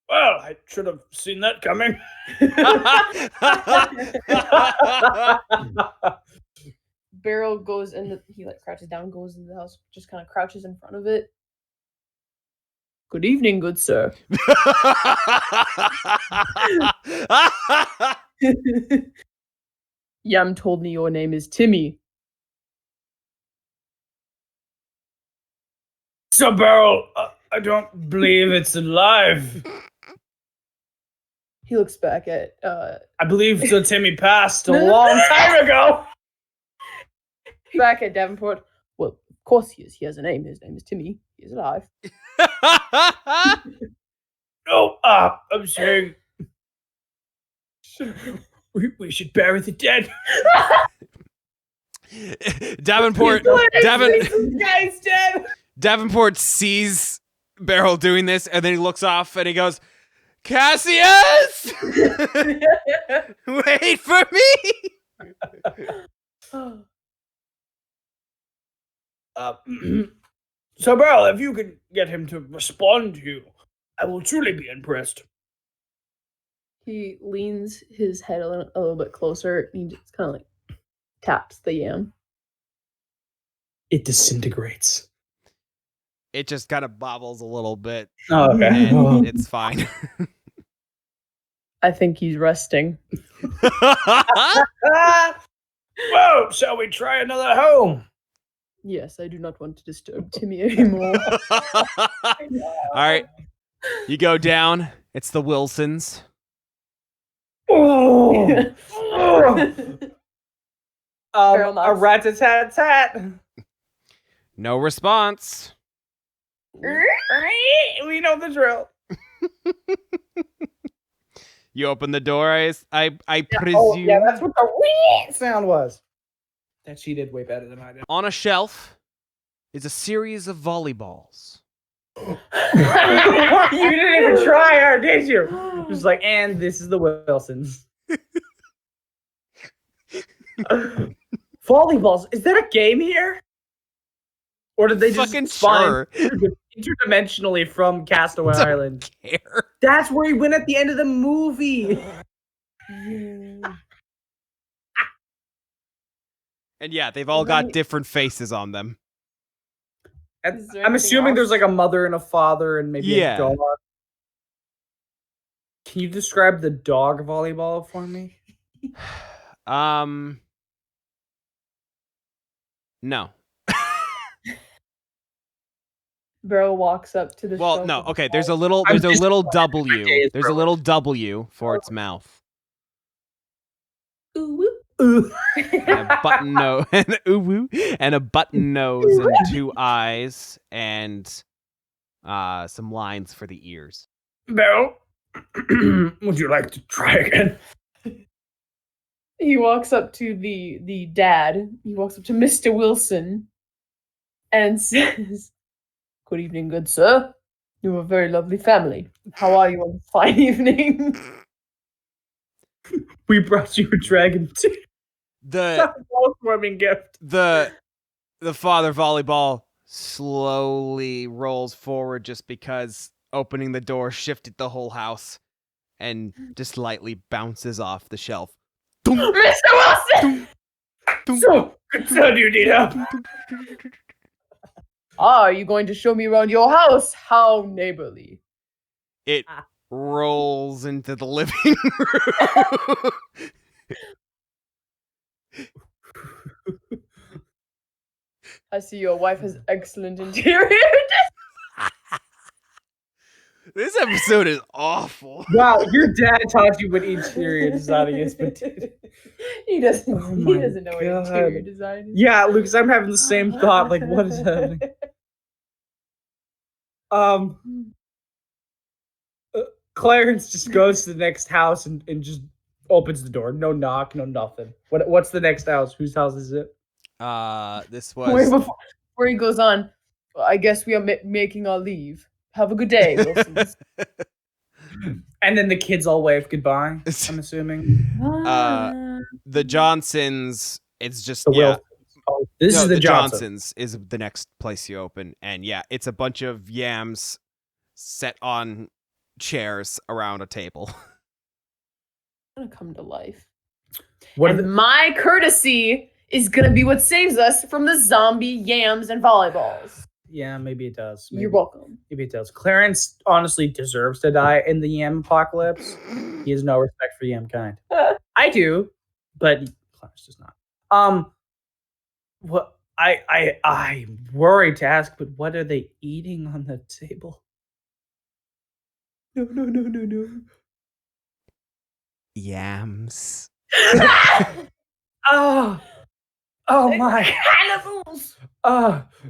Speaker 5: Well, I should have seen that coming.
Speaker 4: Beryl goes in he like crouches down, goes into the house, just kind of crouches in front of it. Good evening, good sir. Yam told me your name is Timmy.
Speaker 5: So, Beryl, I don't believe it's alive.
Speaker 4: He looks back at
Speaker 5: I believe Sir Timmy passed a long time ago.
Speaker 4: Davenport. Well, of course he is. He has a name. His name is Timmy. He is alive.
Speaker 5: No, I'm saying we should bury the dead.
Speaker 3: Davenport
Speaker 2: Guy's dead!
Speaker 3: Davenport sees Beryl doing this, and then he looks off and he goes, Cassius! Wait for me!
Speaker 5: So, Beryl, if you can get him to respond to you, I will truly be impressed.
Speaker 4: He leans his head a little bit closer and he just kind of like taps the yam.
Speaker 2: It disintegrates.
Speaker 3: It just kind of bobbles a little bit,
Speaker 2: Oh, okay.
Speaker 3: and it's fine.
Speaker 4: I think he's resting.
Speaker 5: Well, shall we try another home?
Speaker 4: Yes, I do not want to disturb Timmy anymore.
Speaker 3: All right. You go down. It's the Wilsons.
Speaker 5: Oh,
Speaker 4: Beryl
Speaker 2: A
Speaker 4: knocks.
Speaker 2: rat-a-tat-tat.
Speaker 3: No response.
Speaker 2: We know the drill.
Speaker 3: You open the door, I presume.
Speaker 2: Oh, yeah, that's what the wee sound was. That she did way better than I did.
Speaker 3: On a shelf is a series of volleyballs.
Speaker 2: You didn't even try her, did you? It was like, and this is the Wilsons. Volleyballs. Is there a game here? Or did they just
Speaker 3: Fucking
Speaker 2: spawn
Speaker 3: sure.
Speaker 2: interdimensionally from Castaway
Speaker 3: Don't
Speaker 2: Island?
Speaker 3: care.
Speaker 2: That's where he went at the end of the movie.
Speaker 3: And yeah, they've all got different faces on them.
Speaker 4: Is there
Speaker 2: I'm
Speaker 4: anything
Speaker 2: assuming
Speaker 4: else?
Speaker 2: there's like a mother and a father and maybe
Speaker 3: Yeah.
Speaker 2: a dog. Can you describe the dog volleyball for me?
Speaker 3: No.
Speaker 4: Beryl walks up to the
Speaker 3: Well,
Speaker 4: shelf
Speaker 3: no.
Speaker 4: of
Speaker 3: Okay, there's a
Speaker 4: balls.
Speaker 3: little
Speaker 2: I'm
Speaker 3: W.
Speaker 2: days,
Speaker 3: There's a
Speaker 2: bro.
Speaker 3: little W for its mouth.
Speaker 4: Ooh, woo.
Speaker 2: Ooh.
Speaker 3: And a button nose and ooh, woo, and a button nose and two eyes and some lines for the ears.
Speaker 5: Beryl, would you like to try again?
Speaker 4: He walks up to the dad. He walks up to Mr. Wilson and says, "Good evening, good sir. You have a very lovely family. How are you on this fine evening?"
Speaker 2: We brought you a dragon too.
Speaker 3: The
Speaker 2: Housewarming gift.
Speaker 3: the father volleyball slowly rolls forward just because opening the door shifted the whole house and just lightly bounces off the shelf.
Speaker 4: Mr. Wilson!
Speaker 5: So, good son, you need help.
Speaker 4: Are you going to show me around your house? How neighborly.
Speaker 3: It rolls into the living room.
Speaker 4: I see your wife has excellent interior.
Speaker 3: This episode is awful.
Speaker 2: Wow, your dad taught you what interior designing is, but
Speaker 4: he doesn't.
Speaker 2: Oh
Speaker 4: he
Speaker 2: my
Speaker 4: doesn't know what
Speaker 2: God.
Speaker 4: interior design is.
Speaker 2: yeah, Lucas, I'm having the same thought. Like, what is happening? Clarence just goes to the next house and just opens the door. No knock, no nothing. What's the next house? Whose house is it?
Speaker 3: This
Speaker 4: Wait,
Speaker 3: was
Speaker 4: before he goes on, I guess we are making our leave. Have a good day, Wilsons.
Speaker 2: And then the kids all wave goodbye. I'm assuming.
Speaker 3: the Johnsons. It's just
Speaker 2: The
Speaker 3: yeah.
Speaker 2: Wilsons. Oh, this
Speaker 3: No,
Speaker 2: is the Johnson.
Speaker 3: Johnsons is the next place you open, and yeah, it's a bunch of yams set on chairs around a table.
Speaker 4: Gonna come to life.
Speaker 2: What are
Speaker 4: And
Speaker 2: the,
Speaker 4: my courtesy is gonna be what saves us from the zombie yams and volleyballs.
Speaker 2: yeah, maybe it does. Maybe,
Speaker 4: You're welcome.
Speaker 2: Maybe it does. Clarence honestly deserves to die in the Yam apocalypse. He has no respect for Yam kind. I do, but Clarence does not. What I'm worried to ask, but what are they eating on the table? No.
Speaker 3: Yams.
Speaker 2: Oh, oh my.
Speaker 4: Cannibals!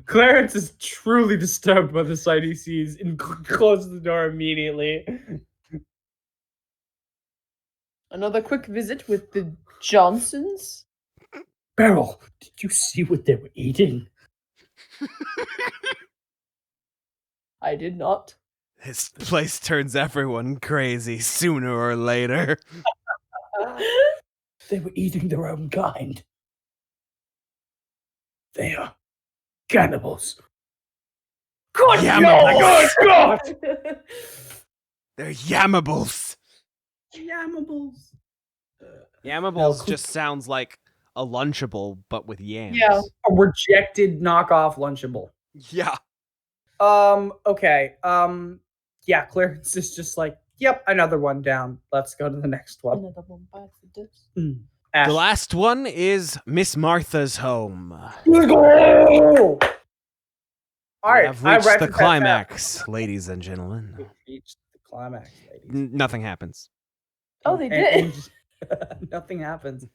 Speaker 2: Clarence is truly disturbed by the sight he sees and closes the door immediately.
Speaker 4: Another quick visit with the Johnsons.
Speaker 2: Beryl, did you see what they were eating?
Speaker 4: I did not.
Speaker 3: This place turns everyone crazy sooner or later.
Speaker 2: They were eating their own kind. They are cannibals.
Speaker 4: Good
Speaker 3: Yamabos.
Speaker 2: Good God!
Speaker 3: They're yamables.
Speaker 2: Yamables.
Speaker 3: Yamables
Speaker 2: No.
Speaker 3: just sounds like a Lunchable, but with yams.
Speaker 4: Yeah.
Speaker 2: A rejected knockoff Lunchable.
Speaker 3: Yeah.
Speaker 2: Okay. Yeah, Clarence is just like, yep, another one down. Let's go to the next one.
Speaker 4: Another one bites the dust.
Speaker 2: Ash.
Speaker 3: The last one is Miss Martha's home.
Speaker 2: Let's go! All right,
Speaker 3: I've
Speaker 2: I
Speaker 3: reached
Speaker 2: read
Speaker 3: the
Speaker 2: for
Speaker 3: climax, ladies and gentlemen.
Speaker 2: We've reached the climax, ladies.
Speaker 3: Nothing happens.
Speaker 4: Oh, they did.
Speaker 2: Nothing happens.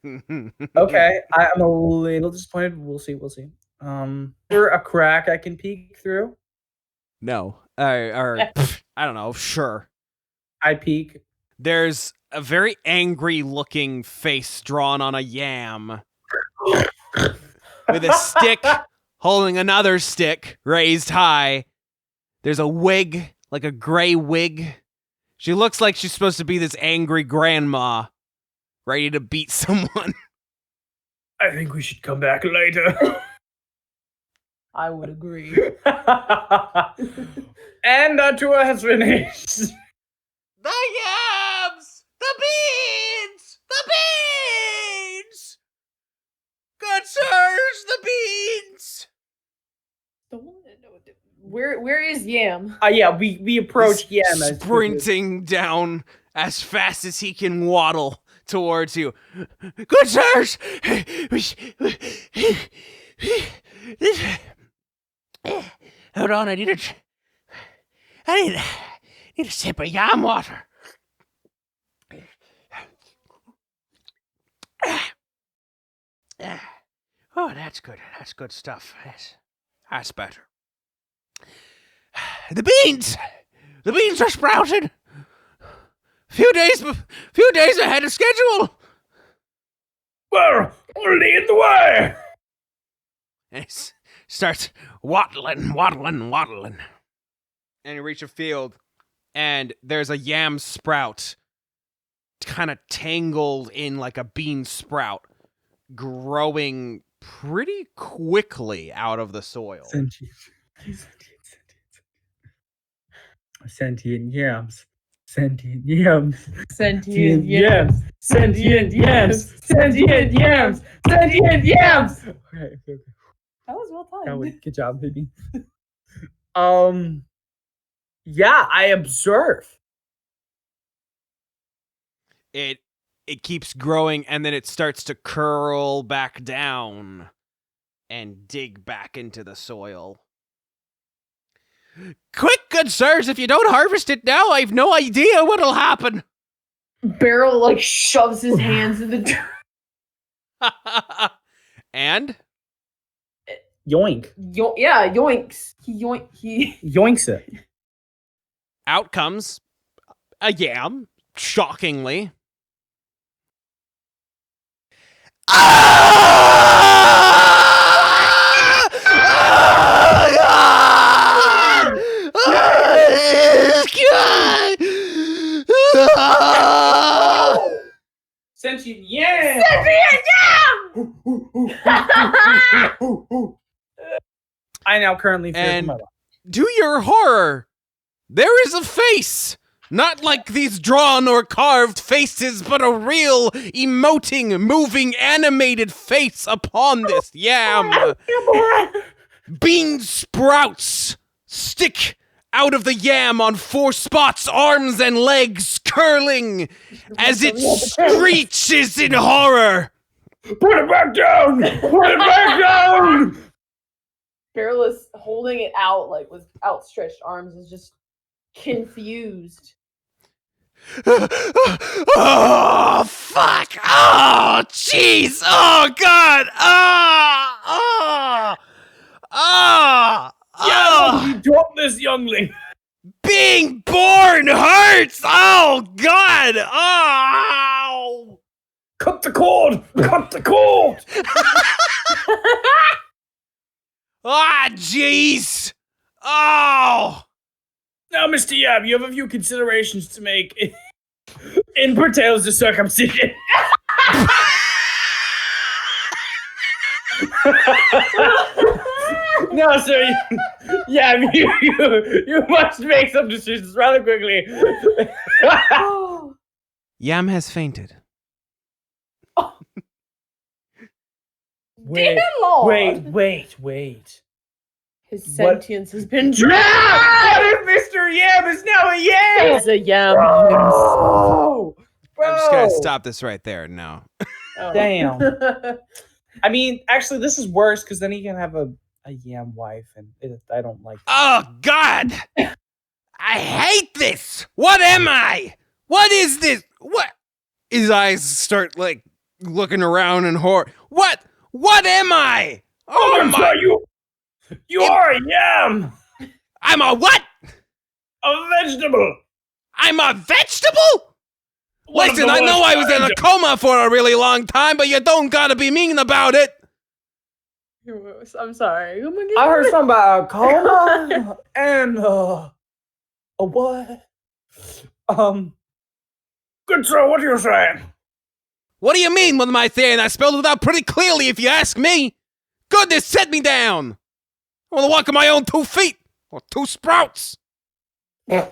Speaker 2: Okay, I'm a little disappointed. We'll see. There a crack I can peek through?
Speaker 3: No. Pff, I don't know. Sure.
Speaker 2: I peek.
Speaker 3: There's a very angry looking face drawn on a yam with a stick holding another stick raised high. There's a wig, like a gray wig. She looks like she's supposed to be this angry grandma ready to beat someone.
Speaker 5: I think we should come back later.
Speaker 4: I would agree.
Speaker 2: And our tour has finished.
Speaker 3: The yams! The beans! The beans! Good sirs, the beans!
Speaker 4: Where is Yam?
Speaker 2: Yeah, we approach Yam as
Speaker 3: sprinting down as fast as he can waddle towards you. Good sirs! Hold on, I need a sip of yam water. Oh, that's good. That's good stuff. That's better. The beans! The beans are sprouted! Few days ahead of schedule!
Speaker 5: Well, lead the way.
Speaker 3: And he starts waddling. And you reach a field, and there's a yam sprout kind of tangled in like a bean sprout, growing pretty quickly out of the soil.
Speaker 2: Sentient yams. Sentient yams.
Speaker 4: Sentient yams.
Speaker 2: Sentient yams. Sentient yams. Sentient yams. Okay.
Speaker 4: That was well
Speaker 2: That
Speaker 4: timed.
Speaker 2: was, good job, baby. Yeah, I observe.
Speaker 3: It keeps growing, and then it starts to curl back down and dig back into the soil. Quick, good sirs, if you don't harvest it now, I've no idea what'll happen.
Speaker 4: Beryl like shoves his hands in the dirt.
Speaker 3: And
Speaker 2: Yoink.
Speaker 4: Yeah, yoinks. He
Speaker 2: Yoinks it.
Speaker 3: out comes a yam, shockingly. Ah!
Speaker 2: sentient yam! I now currently fear for
Speaker 3: And
Speaker 2: my life.
Speaker 3: to your horror, there is a face. Not like these drawn or carved faces, but a real, emoting, moving, animated face upon this yam. Bean sprouts stick out of the yam on 4 spots, arms and legs curling as it screeches in horror.
Speaker 5: Put it back down! Put it back down!
Speaker 4: Beryl is holding it out, like with outstretched arms, is just confused.
Speaker 3: Oh, fuck! Oh, jeez! Oh, God!
Speaker 5: Yeah, you drop this youngling.
Speaker 3: Being born hurts! Oh, God! Oh!
Speaker 5: Cut the cord! Cut the cord!
Speaker 3: Ah, jeez! Oh!
Speaker 5: Now, Mr. Yam, you have a few considerations to make in pertains to circumcision. No, sir. You must make some decisions rather quickly.
Speaker 3: Yam has fainted.
Speaker 2: Wait,
Speaker 4: Dear Lord!
Speaker 2: wait.
Speaker 4: His
Speaker 2: What?
Speaker 4: sentience has been
Speaker 5: Mr. Yam is now a yam!
Speaker 4: He's a yam.
Speaker 2: Bro!
Speaker 3: I'm just gonna stop this right there. No.
Speaker 4: Oh.
Speaker 2: Damn. I mean, actually, this is worse because then he can have a yam wife, and I don't like that.
Speaker 3: Oh, God! I hate this! What am I? What is this? What? His eyes start, like, looking around in horror. What? What am I? Oh,
Speaker 5: I'm
Speaker 3: my!
Speaker 5: sorry, you are a yam!
Speaker 3: I'm a what?
Speaker 5: A vegetable!
Speaker 3: I'm a vegetable?
Speaker 5: One of
Speaker 3: Listen,
Speaker 5: the
Speaker 3: I know
Speaker 5: worst
Speaker 3: I was in a
Speaker 5: kinds
Speaker 3: coma for a really long time, but you don't gotta be mean about it.
Speaker 4: I'm sorry. Oh my God.
Speaker 2: I heard something about a coma and a what?
Speaker 5: Good sir, what are you saying?
Speaker 3: What do you mean, what am I saying? I spelled it out pretty clearly if you ask me. Goodness, set me down. I want to walk on my own 2 feet. Or 2 sprouts.
Speaker 2: The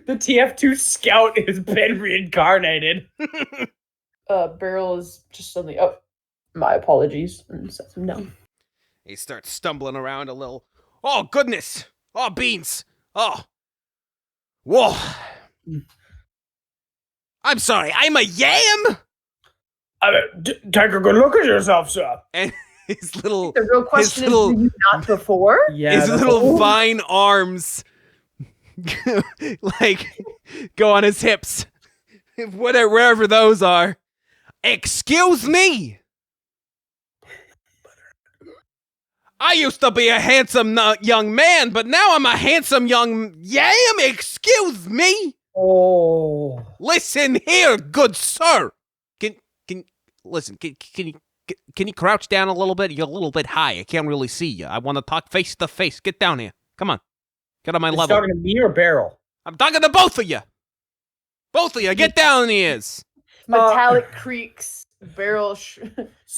Speaker 2: TF2 scout has been reincarnated.
Speaker 4: Beryl is just suddenly, oh, my apologies, and sets him down.
Speaker 3: He starts stumbling around a little. Oh, goodness. Oh, beans. Oh. Whoa. I'm sorry, I'm a yam?
Speaker 5: I mean, take a good look at yourself, sir.
Speaker 3: And his little,
Speaker 4: The real question is,
Speaker 3: little-
Speaker 4: were you not before?
Speaker 2: Yeah,
Speaker 3: his
Speaker 2: that's
Speaker 3: little
Speaker 2: a-
Speaker 3: vine arms, like, go on his hips. Wherever those are. Excuse me? I used to be a handsome young man, but now I'm a handsome young yam? Excuse me?
Speaker 2: Oh.
Speaker 3: Listen here, good sir. Can you crouch down a little bit? You're a little bit high. I can't really see you. I want to talk face to face. Get down here. Come on. Get on my
Speaker 2: He's
Speaker 3: level.
Speaker 2: talking to me or Beryl?
Speaker 3: I'm talking to both of you. Both of you, get down in the ears.
Speaker 4: Metallic creaks. Beryl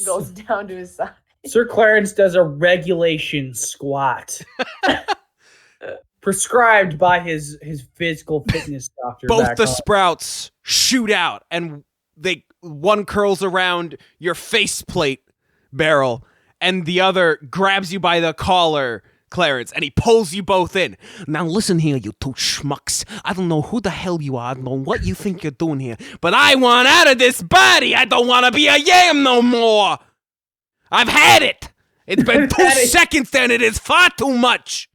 Speaker 4: goes down to his side.
Speaker 2: Sir Clarence does a regulation squat. Prescribed by his physical fitness doctor.
Speaker 3: Both
Speaker 2: back
Speaker 3: the
Speaker 2: home.
Speaker 3: sprouts shoot out, and one curls around your faceplate, Beryl, and the other grabs you by the collar, Clarence, and he pulls you both in. Now listen here, you 2 schmucks. I don't know who the hell you are. I don't know what you think you're doing here, but I want out of this body. I don't want to be a yam no more. I've had it. It's been 2 seconds and it is far too much.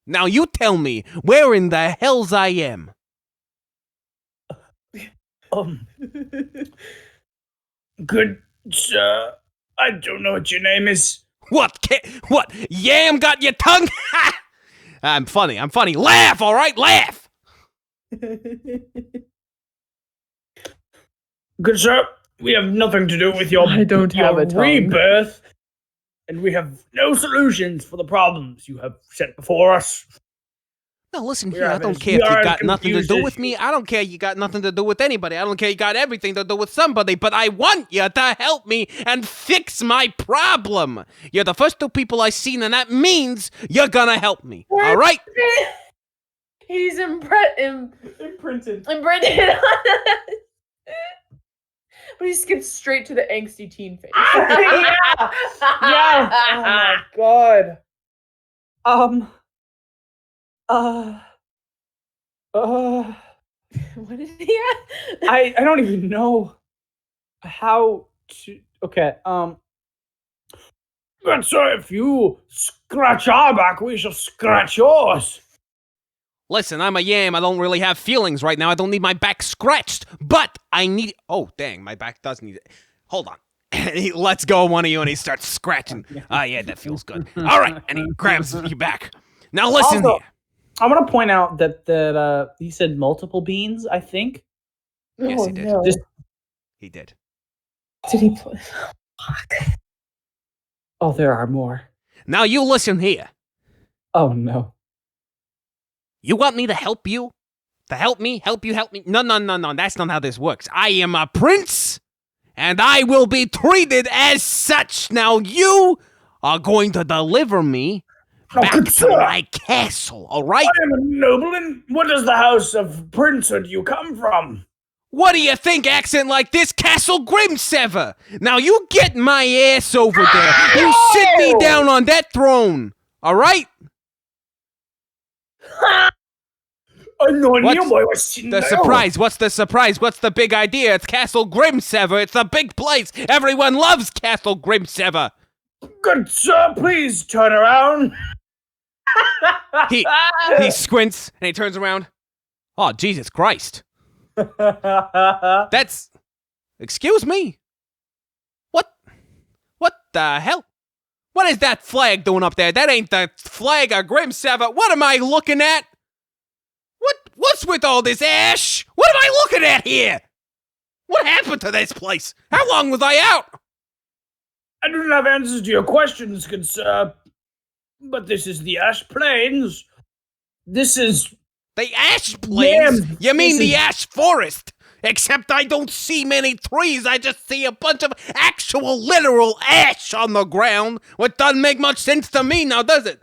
Speaker 3: Now you tell me where in the hells I am.
Speaker 5: Good sir, I don't know what your name is.
Speaker 3: What? What? Yam got your tongue? I'm funny. Laugh, all right? Laugh.
Speaker 5: Good sir, we have nothing to do with your,
Speaker 4: I don't
Speaker 5: your
Speaker 4: have a tongue.
Speaker 5: rebirth, and we have no solutions for the problems you have set before us.
Speaker 3: No, listen
Speaker 5: We
Speaker 3: here.
Speaker 5: are
Speaker 3: I don't
Speaker 5: as
Speaker 3: care if you
Speaker 5: yard
Speaker 3: got nothing to do
Speaker 5: confused
Speaker 3: with
Speaker 5: as
Speaker 3: me. I don't care you got nothing to do with anybody. I don't care you got everything to do with somebody. But I want you to help me and fix my problem. You're the first two people I seen, and that means you're gonna help me. All right?
Speaker 4: He's
Speaker 2: Imprinted.
Speaker 4: imprinted on us. But he skips straight to the angsty teen face.
Speaker 2: Yeah. Yeah. Oh my god.
Speaker 4: What did he have?
Speaker 2: I don't even know how to. Okay.
Speaker 5: Good sir, if you scratch our back, we shall scratch yours.
Speaker 3: Listen, I'm a yam. I don't really have feelings right now. I don't need my back scratched, but I need. Oh, dang, my back does need it. Hold on. And he lets go of one of you and he starts scratching. Ah, yeah, that feels good. All right, and he grabs you back. Now listen
Speaker 2: Also,
Speaker 3: here.
Speaker 2: I want to point out that he said multiple beans. I think.
Speaker 3: Yes, he did.
Speaker 4: No.
Speaker 2: Just-
Speaker 3: He did.
Speaker 4: Did he play? Fuck.
Speaker 2: Oh, there are more.
Speaker 3: Now you listen here.
Speaker 2: Oh no.
Speaker 3: You want me to help you? To help me? Help you? Help me? No. That's not how this works. I am a prince, and I will be treated as such. Now you are going to deliver me back
Speaker 5: good
Speaker 3: to
Speaker 5: sir.
Speaker 3: my castle, all right?
Speaker 5: I am a nobleman. What does the house of princehood you come from?
Speaker 3: What do you think, accent like this? Castle Grimsever! Now you get my ass over there. You sit me down on that throne, all right?
Speaker 5: I know
Speaker 3: What's
Speaker 5: you boy was sitting
Speaker 3: The
Speaker 5: there.
Speaker 3: surprise. What's the surprise? What's the big idea? It's Castle Grimsever. It's a big place. Everyone loves Castle Grimsever.
Speaker 5: Good sir, please turn around.
Speaker 3: He squints and he turns around. Oh, Jesus Christ. That's... Excuse me? What the hell? What is that flag doing up there? That ain't the flag of Grimsever. What am I looking at? What's with all this ash? What am I looking at here? What happened to this place? How long was I out?
Speaker 5: I don't have answers to your questions, good sir. But this is the Ash Plains. This is...
Speaker 3: The ash plains?
Speaker 5: Yeah,
Speaker 3: You mean
Speaker 5: this
Speaker 3: the
Speaker 5: is-
Speaker 3: ash forest? Except I don't see many trees. I just see a bunch of actual literal ash on the ground. What doesn't make much sense to me now, does it?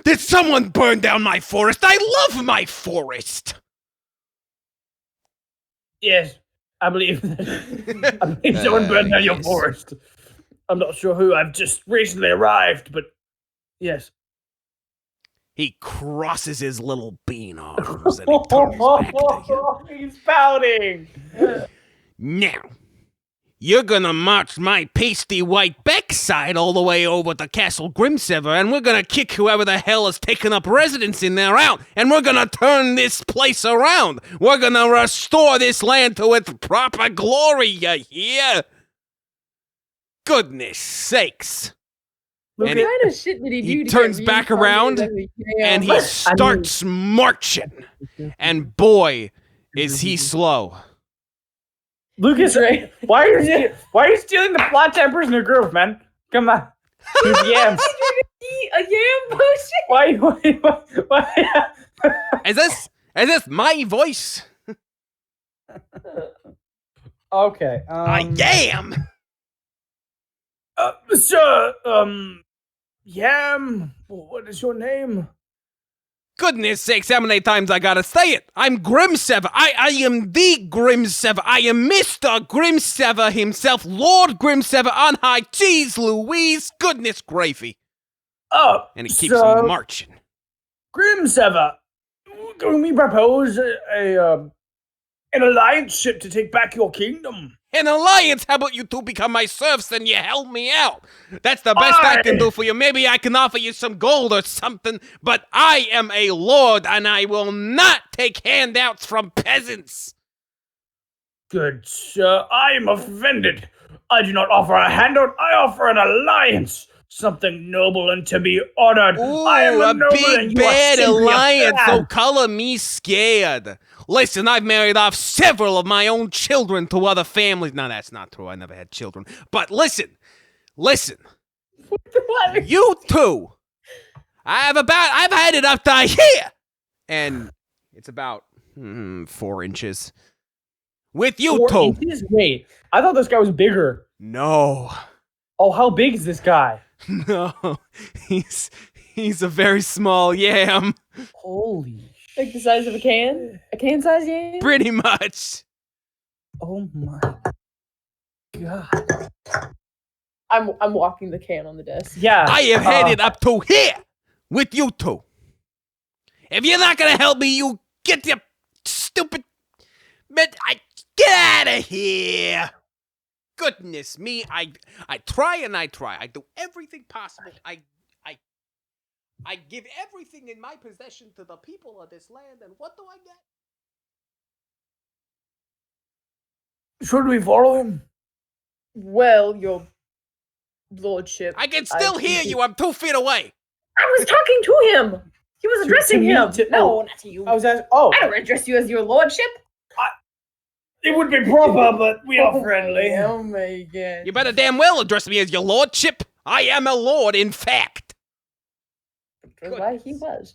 Speaker 3: Did someone burn down my forest? I love my forest.
Speaker 5: Yes, I believe someone burned down your
Speaker 3: Yes.
Speaker 5: forest. I'm not sure who. I've just recently arrived, but yes.
Speaker 3: He crosses his little bean arms and he turns back to you.
Speaker 2: He's pouting.
Speaker 3: Now, you're gonna march my pasty white backside all the way over to Castle Grimsever, and we're gonna kick whoever the hell has taken up residence in there out, and we're gonna turn this place around. We're gonna restore this land to its proper glory, you hear? Goodness sakes.
Speaker 4: What
Speaker 3: And
Speaker 4: kind of shit did he do?
Speaker 3: he
Speaker 4: to
Speaker 3: turns
Speaker 4: get
Speaker 3: back
Speaker 4: reincarnated
Speaker 3: around,
Speaker 4: as a
Speaker 3: and he
Speaker 4: yam?
Speaker 3: starts marching. And boy, is he slow.
Speaker 2: Lucas,
Speaker 4: Right.
Speaker 2: why are you stealing the plot tempers in your groove, man? Come on. He's yams.
Speaker 4: Eat a yam potion.
Speaker 2: Why?
Speaker 3: Is this my voice?
Speaker 2: Okay.
Speaker 3: I am.
Speaker 5: Sir, Yam, what is your name?
Speaker 3: Goodness sakes, how many times I gotta say it? I'm Grimsever. I am the Grimsever. I am Mr. Grimsever himself, Lord Grimsever on high. Jeez Louise, goodness gravy.
Speaker 5: Oh,
Speaker 3: And he keeps
Speaker 5: sir,
Speaker 3: marching.
Speaker 5: Grimsever, can we propose an alliance ship to take back your kingdom?
Speaker 3: An alliance? How about you two become my serfs and you help me out? That's the best I can do for you. Maybe I can offer you some gold or something, but I am a lord and I will not take handouts from peasants.
Speaker 5: Good sir, I am offended. I do not offer a handout, I offer an alliance. Something noble and to be honored.
Speaker 3: Ooh,
Speaker 5: I am
Speaker 3: a
Speaker 5: noble
Speaker 3: big
Speaker 5: and you are
Speaker 3: bad
Speaker 5: simply a
Speaker 3: alliance,
Speaker 5: bad.
Speaker 3: so color me scared. Listen, I've married off several of my own children to other families. No, that's not true. I never had children. But listen. You two. I've had it up to here. and it's about 4 inches. With you
Speaker 2: 4
Speaker 3: two.
Speaker 2: inches? Wait, I thought this guy was bigger.
Speaker 3: No.
Speaker 2: Oh, how big is this guy?
Speaker 3: No. He's a very small yam.
Speaker 2: Holy
Speaker 4: Like the size of a can? A can-sized yam?
Speaker 3: Pretty much.
Speaker 2: Oh my god.
Speaker 4: I'm walking the can on the desk.
Speaker 2: Yeah.
Speaker 3: I am headed up to here with you two. If you're not gonna help me, you get your stupid... Get out of here. Goodness me, I try and I try. I do everything possible. I give everything in my possession to the people of this land, and what do I get?
Speaker 5: Should we follow him?
Speaker 4: Well, your lordship.
Speaker 3: I can still hear you. I'm 2 feet away.
Speaker 4: I was talking to him. He was addressing
Speaker 2: me,
Speaker 4: him.
Speaker 2: no,
Speaker 4: not to you.
Speaker 2: I was asking. Oh,
Speaker 4: I don't address you as your lordship.
Speaker 5: It would be proper, but we are friendly.
Speaker 4: Oh my god.
Speaker 3: You better damn well address me as your lordship. I am a lord, in fact.
Speaker 4: That's why he was.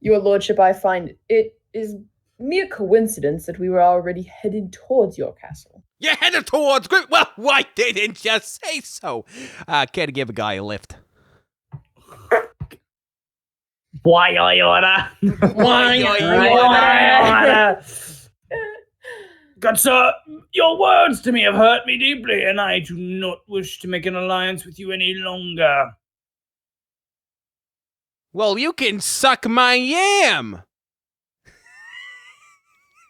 Speaker 4: Your lordship, I find it is mere coincidence that we were already headed towards your castle.
Speaker 3: You're headed towards Grim. Well, why didn't you say so? Care to give a guy a lift?
Speaker 2: why I order?
Speaker 3: Why
Speaker 2: I order?
Speaker 5: Good sir, your words to me have hurt me deeply, and I do not wish to make an alliance with you any longer.
Speaker 3: Well, you can suck my yam.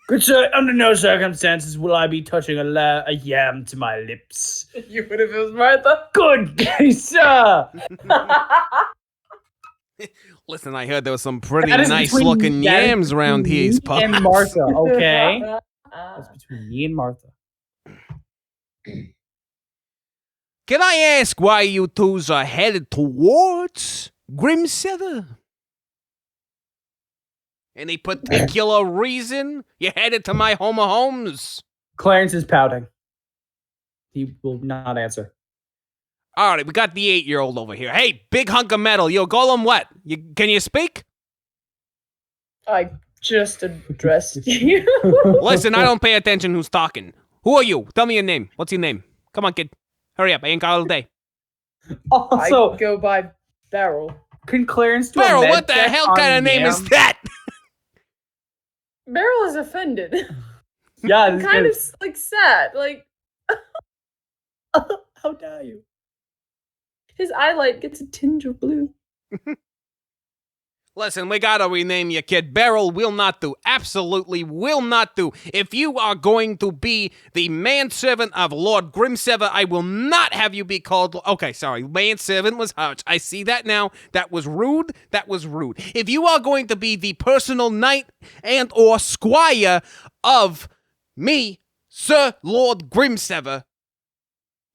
Speaker 5: Good sir, under no circumstances will I be touching a yam to my lips.
Speaker 4: You would have it was Martha.
Speaker 5: Good day, sir.
Speaker 3: Listen, I heard there was some pretty
Speaker 2: That is
Speaker 3: nice
Speaker 2: between-
Speaker 3: looking
Speaker 2: that is
Speaker 3: yams around
Speaker 2: between
Speaker 3: here,
Speaker 2: me
Speaker 3: pup.
Speaker 2: and Martha, okay? That's between me and Martha.
Speaker 3: Can I ask why you twos are headed towards Grimsever? Any particular reason you're headed to my home of homes?
Speaker 2: Clarence is pouting. He will not answer.
Speaker 3: All right, we got the 8-year-old over here. Hey, big hunk of metal. Yo, Golem, what? Can you speak?
Speaker 4: I just addressed you.
Speaker 3: Listen, I don't pay attention who's talking. Who are you? Tell me your name. What's your name? Come on, kid. Hurry up. I ain't got all day.
Speaker 2: Also,
Speaker 4: I go by Beryl.
Speaker 2: can Clarence do
Speaker 3: Beryl,
Speaker 2: a med
Speaker 3: what the
Speaker 2: check
Speaker 3: hell
Speaker 2: on
Speaker 3: kind of name is
Speaker 2: Yam?
Speaker 3: that?
Speaker 4: Beryl is offended.
Speaker 2: Yeah, this
Speaker 4: kind of
Speaker 2: is-
Speaker 4: like sad. Like
Speaker 2: How dare you?
Speaker 4: his eyelight gets a tinge of blue.
Speaker 3: Listen, we gotta rename your kid. Beryl will not do. Absolutely will not do. If you are going to be the manservant of Lord Grimsever, I will not have you be called... Okay, sorry. Manservant was harsh. I see that now. That was rude. That was rude. If you are going to be the personal knight and or squire of me, Sir Lord Grimsever,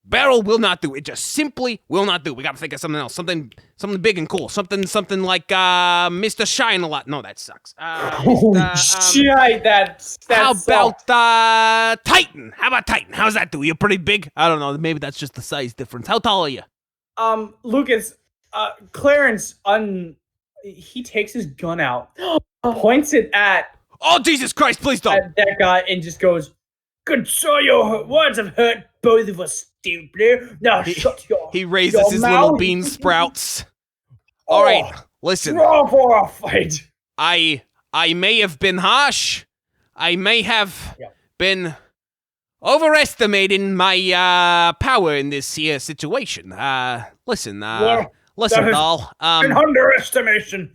Speaker 3: Beryl will not do. It just simply will not do. We gotta think of something else. Something big and cool. Something like Mr. Shine a Lot. No, that sucks.
Speaker 2: Holy
Speaker 3: Mr.,
Speaker 2: shit, that's
Speaker 3: how
Speaker 2: sucked.
Speaker 3: about Titan? How about Titan? How's that do? You're pretty big? I don't know. Maybe that's just the size difference. How tall are you?
Speaker 2: Lucas, Clarence, he takes his gun out, points it at
Speaker 3: Oh, Jesus Christ, please don't.
Speaker 2: that guy, and just goes,
Speaker 5: Good sir, your words have hurt both of us deeply. Now shut your
Speaker 3: He raises
Speaker 2: Your
Speaker 3: his little
Speaker 2: mouth.
Speaker 3: bean sprouts. All right, listen.
Speaker 5: draw for a fight.
Speaker 3: I may have been harsh. I may have been overestimating my power in this here situation. Listen,
Speaker 5: Well,
Speaker 3: listen,
Speaker 5: that is
Speaker 3: doll.
Speaker 5: An underestimation.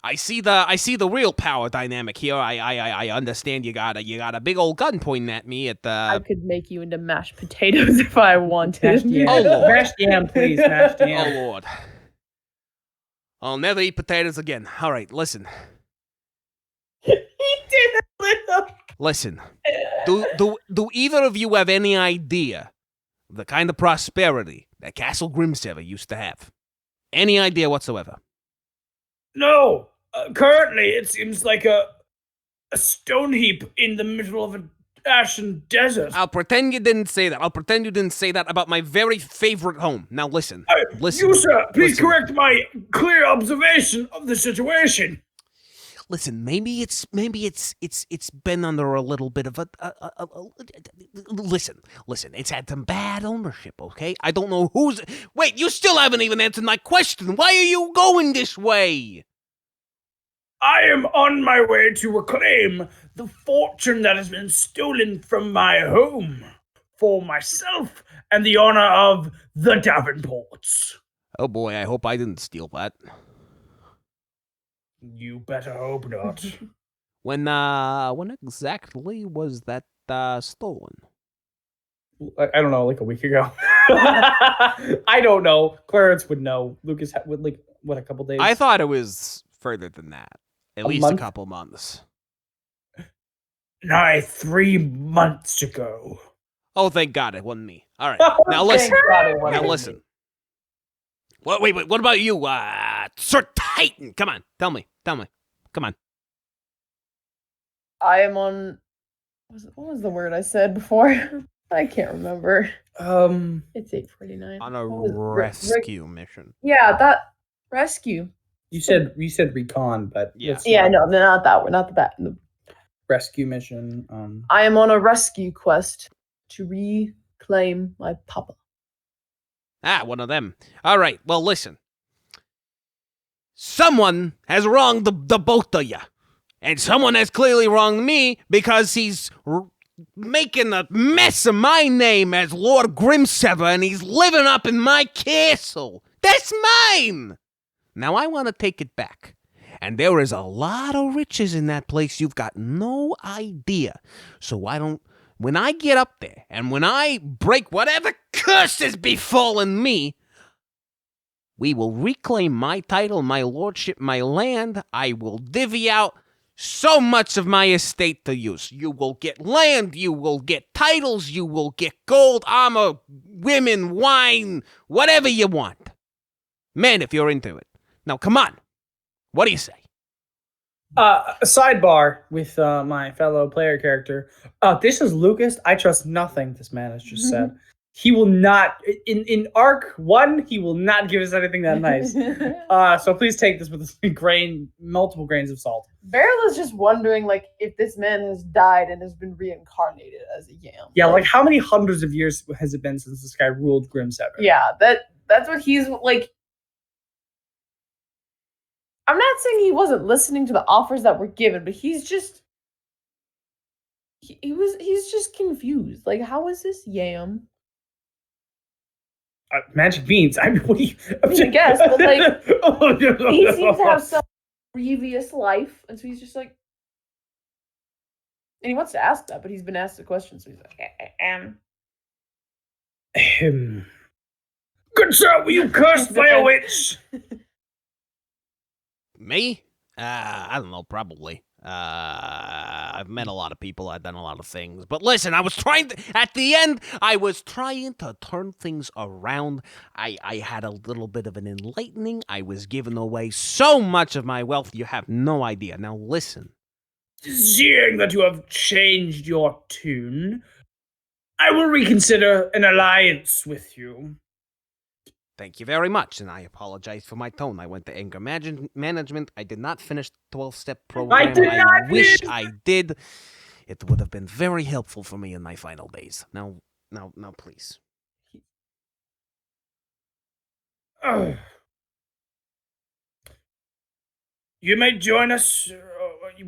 Speaker 3: I see the real power dynamic here. I understand you got a big old gun pointing at me at
Speaker 4: I
Speaker 3: the.
Speaker 4: could make you into mashed potatoes if I wanted.
Speaker 2: mashed yam.
Speaker 3: Oh, Lord.
Speaker 2: Mashed yam, please, mashed
Speaker 3: Oh
Speaker 2: yam.
Speaker 3: Lord. I'll never eat potatoes again. All right, listen.
Speaker 4: He did a little.
Speaker 3: Listen. Do either of you have any idea of the kind of prosperity that Castle Grimsever used to have? Any idea whatsoever?
Speaker 5: No, currently it seems like a stone heap in the middle of ashen desert.
Speaker 3: I'll pretend you didn't say that. I'll pretend you didn't say that about my very favorite home. Now listen. Listen.
Speaker 5: You, sir, please
Speaker 3: listen.
Speaker 5: correct my clear observation of the situation.
Speaker 3: Listen, maybe it's been under a little bit of a listen, it's had some bad ownership, okay? I don't know who's. Wait, you still haven't even answered my question. Why are you going this way?
Speaker 5: I am on my way to reclaim the fortune that has been stolen from my home for myself and the honor of the Davenports.
Speaker 3: Oh boy, I hope I didn't steal that.
Speaker 5: You better hope not.
Speaker 3: When exactly was that stolen?
Speaker 2: I don't know, like a week ago. I don't know. Clarence would know. Lucas would, like, what, a couple days?
Speaker 3: I thought it was further than that. At least
Speaker 2: month?
Speaker 3: a couple months.
Speaker 5: Nigh 3 months ago.
Speaker 3: Oh, thank God it wasn't me. All right, now listen.
Speaker 2: Thank God it wasn't
Speaker 3: Now
Speaker 2: me.
Speaker 3: listen. Well, wait. What about you, Sir Titan? Come on, tell me. Come on.
Speaker 4: I am on. What was the word I said before? I can't remember. It's 8:49.
Speaker 3: On a
Speaker 4: What was-
Speaker 3: rescue mission.
Speaker 4: Yeah, that rescue.
Speaker 2: You said recon, but
Speaker 3: Yeah.
Speaker 2: it's
Speaker 4: Yeah,
Speaker 2: not
Speaker 4: no, not that one. Not the bat.
Speaker 2: rescue mission.
Speaker 4: I am on a rescue quest to reclaim my papa.
Speaker 3: One of them. All right, well, listen. Someone has wronged the both of you. And someone has clearly wronged me because he's making a mess of my name as Lord Grimsever, and he's living up in my castle. That's mine! Now I want to take it back. And there is a lot of riches in that place you've got no idea. So when I get up there, and when I break whatever curse has befallen me, we will reclaim my title, my lordship, my land. I will divvy out so much of my estate to use. You will get land, you will get titles, you will get gold, armor, women, wine, whatever you want. Man, if you're into it. Now, come on. What do you say?
Speaker 2: A sidebar with my fellow player character. This is Lucas. I trust nothing this man has just said. He will not, in Arc 1, he will not give us anything that nice. So please take this with multiple grains of salt.
Speaker 4: Beryl is just wondering, like, if this man has died and has been reincarnated as a yam.
Speaker 2: Yeah, like how many hundreds of years has it been since this guy ruled Grimsever?
Speaker 4: Yeah, that's what he's like. I'm not saying he wasn't listening to the offers that were given, but he's just he's just confused. Like, how is this yam?
Speaker 2: Magic beans. I mean, what do you?
Speaker 4: I guess, but like, he seems to have some previous life, and so he's just like, and he wants to ask that, but he's been asked the question, so he's like,
Speaker 5: Good sir, were you cursed by a witch?
Speaker 3: Me? I don't know, probably. I've met a lot of people, I've done a lot of things. But listen, at the end, I was trying to turn things around. I had a little bit of an enlightening. I was giving away so much of my wealth, you have no idea. Now listen.
Speaker 5: Seeing that you have changed your tune, I will reconsider an alliance with you.
Speaker 3: Thank you very much, and I apologize for my tone. I went to anger management. I did not finish the 12-step program. I wish I did. It would have been very helpful for me in my final days. Now, please.
Speaker 5: You may join us.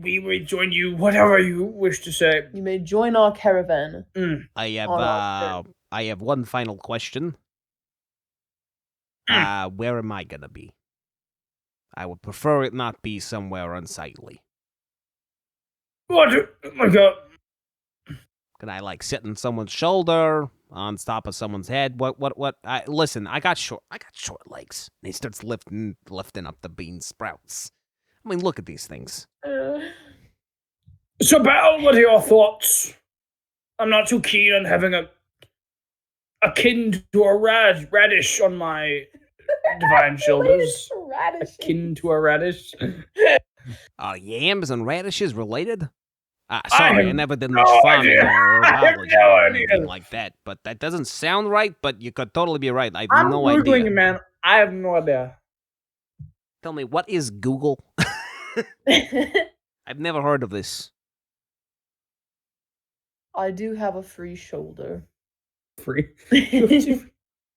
Speaker 5: We may join you. Whatever you wish to say.
Speaker 4: you may join our caravan.
Speaker 3: I
Speaker 4: Oh,
Speaker 3: have one final question. Where am I gonna be? I would prefer it not be somewhere unsightly.
Speaker 5: What? Like a...
Speaker 3: Can I sit on someone's shoulder, on top of someone's head? What? Listen, I got short legs. And he starts lifting up the bean sprouts. I mean, look at these things.
Speaker 5: So, Belle, what are your thoughts? I'm not too keen on having akin to a radish on my divine shoulders.
Speaker 4: Radish.
Speaker 2: Akin to a radish.
Speaker 3: Are yams and radishes related? Sorry, I
Speaker 5: have
Speaker 3: never did
Speaker 5: no
Speaker 3: much farming
Speaker 5: idea.
Speaker 3: or
Speaker 5: I have
Speaker 3: biology
Speaker 5: no
Speaker 3: or
Speaker 5: idea.
Speaker 3: anything like that, but that doesn't sound right, but you could totally be right. I have
Speaker 2: I'm
Speaker 3: no
Speaker 2: Googling
Speaker 3: idea.
Speaker 2: it, man. I have no idea.
Speaker 3: Tell me, what is Google? I've never heard of this.
Speaker 4: I do have a free shoulder.
Speaker 2: Free.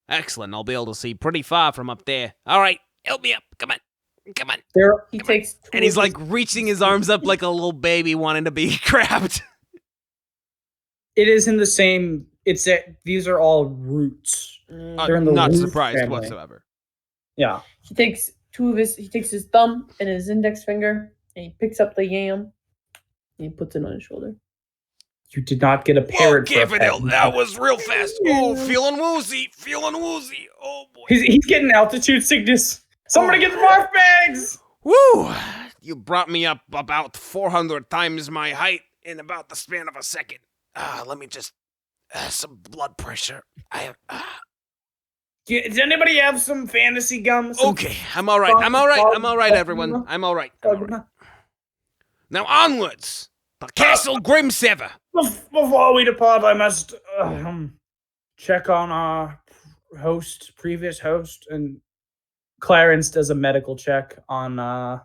Speaker 3: Excellent, I'll be able to see pretty far from up there. All right, help me up. Come on. Come on.
Speaker 2: There,
Speaker 4: He takes two
Speaker 3: And he's
Speaker 4: of his-
Speaker 3: like reaching his arms up like a little baby wanting to be grabbed.
Speaker 2: it is in the same. These are all roots. They're in the
Speaker 3: Not
Speaker 2: root
Speaker 3: surprised
Speaker 2: family.
Speaker 3: whatsoever.
Speaker 2: Yeah.
Speaker 4: He takes he takes his thumb and his index finger and he picks up the yam and he puts it on his shoulder.
Speaker 2: You did not get a parrot.
Speaker 3: Okay,
Speaker 2: for a pet.
Speaker 3: that was real fast. Oh, feeling woozy. Oh, boy.
Speaker 2: He's getting altitude sickness. Somebody get the barf bags.
Speaker 3: Woo! You brought me up about 400 times my height in about the span of a second. Let me just... some blood pressure.
Speaker 2: Does anybody have some fantasy gum? Some
Speaker 3: Okay, I'm all right, everyone. I'm all right. Now onwards! The Castle Grimsever!
Speaker 5: Before we depart, I must check on our previous host,
Speaker 2: And Clarence does a medical check on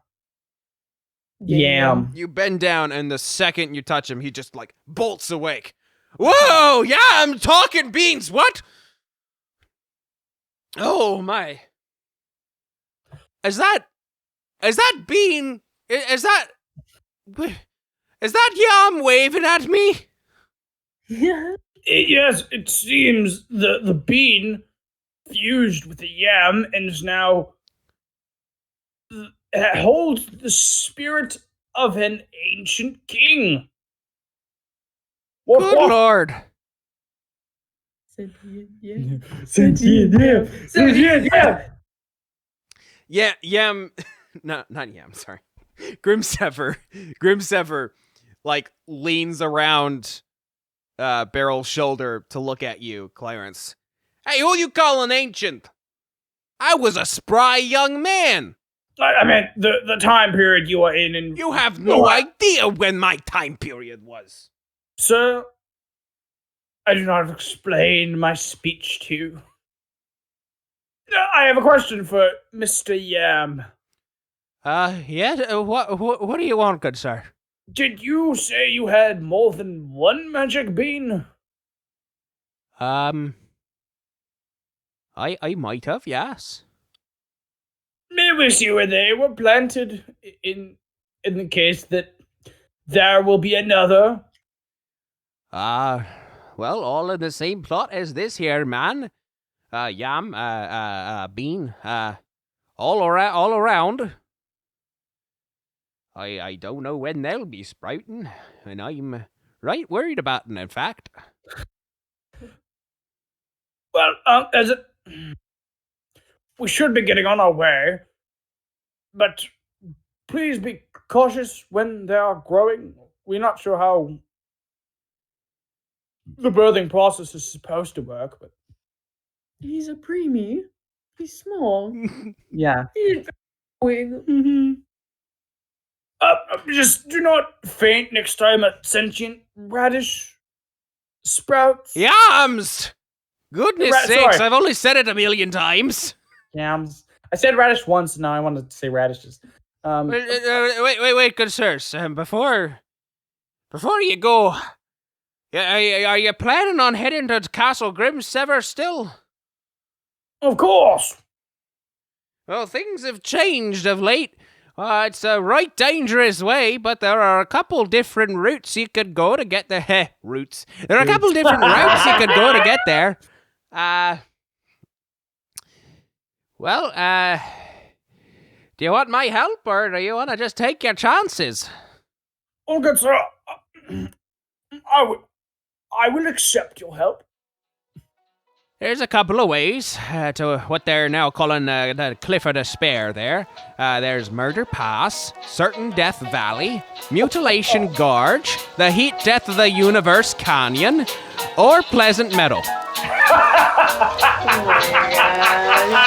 Speaker 2: Yam.
Speaker 3: You bend down, and the second you touch him, he just, like, bolts awake. Whoa! Yeah, I'm talking beans! What? Oh, my. Is that bean... Is that Yam waving at me?
Speaker 4: Yeah.
Speaker 5: Yes, it seems the bean fused with the yam and is now holds the spirit of an ancient king.
Speaker 3: Good lord. Yeah, Yam... No, not Yam, sorry. Grimsever, like, leans around Barrel's shoulder to look at you, Clarence. Hey, who you calling ancient? I was a spry young man.
Speaker 5: I meant the time period you were in, and
Speaker 3: You have no idea when my time period was.
Speaker 5: sir, I do not explain my speech to you. I have a question for Mr. Yam.
Speaker 3: Yeah, what do you want, good sir?
Speaker 5: Did you say you had more than one magic bean?
Speaker 3: I might have, yes.
Speaker 5: Maybe see where they were planted in the case that there will be another.
Speaker 3: Well, all in the same plot as this here, man. Yam, bean, all around. I don't know when they'll be sprouting, and I'm right worried about them, in fact.
Speaker 5: Well, we should be getting on our way, but please be cautious when they are growing. We're not sure how the birthing process is supposed to work, but
Speaker 4: He's a preemie. He's small.
Speaker 2: Yeah.
Speaker 4: He's growing.
Speaker 5: just do not faint next time a sentient radish sprouts.
Speaker 3: Yams! Goodness sakes,
Speaker 5: Sorry.
Speaker 3: I've only said it 1,000,000 times.
Speaker 2: Yams. I said radish once, and now I wanted to say radishes.
Speaker 3: Wait, good sirs. Before you go, are you planning on heading to Castle Grimsever still?
Speaker 5: Of course.
Speaker 3: Well, things have changed of late. It's a right dangerous way, but there are a couple different routes you could go to get there. Routes. There are a couple different routes you could go to get there. Well, do you want my help, or do you want to just take your chances?
Speaker 5: Oh, good sir. I will accept your help.
Speaker 3: There's a couple of ways to what they're now calling the Cliff of Despair there. There's Murder Pass, Certain Death Valley, Mutilation Gorge, the Heat Death of the Universe Canyon, or Pleasant Meadow.
Speaker 4: Oh my god.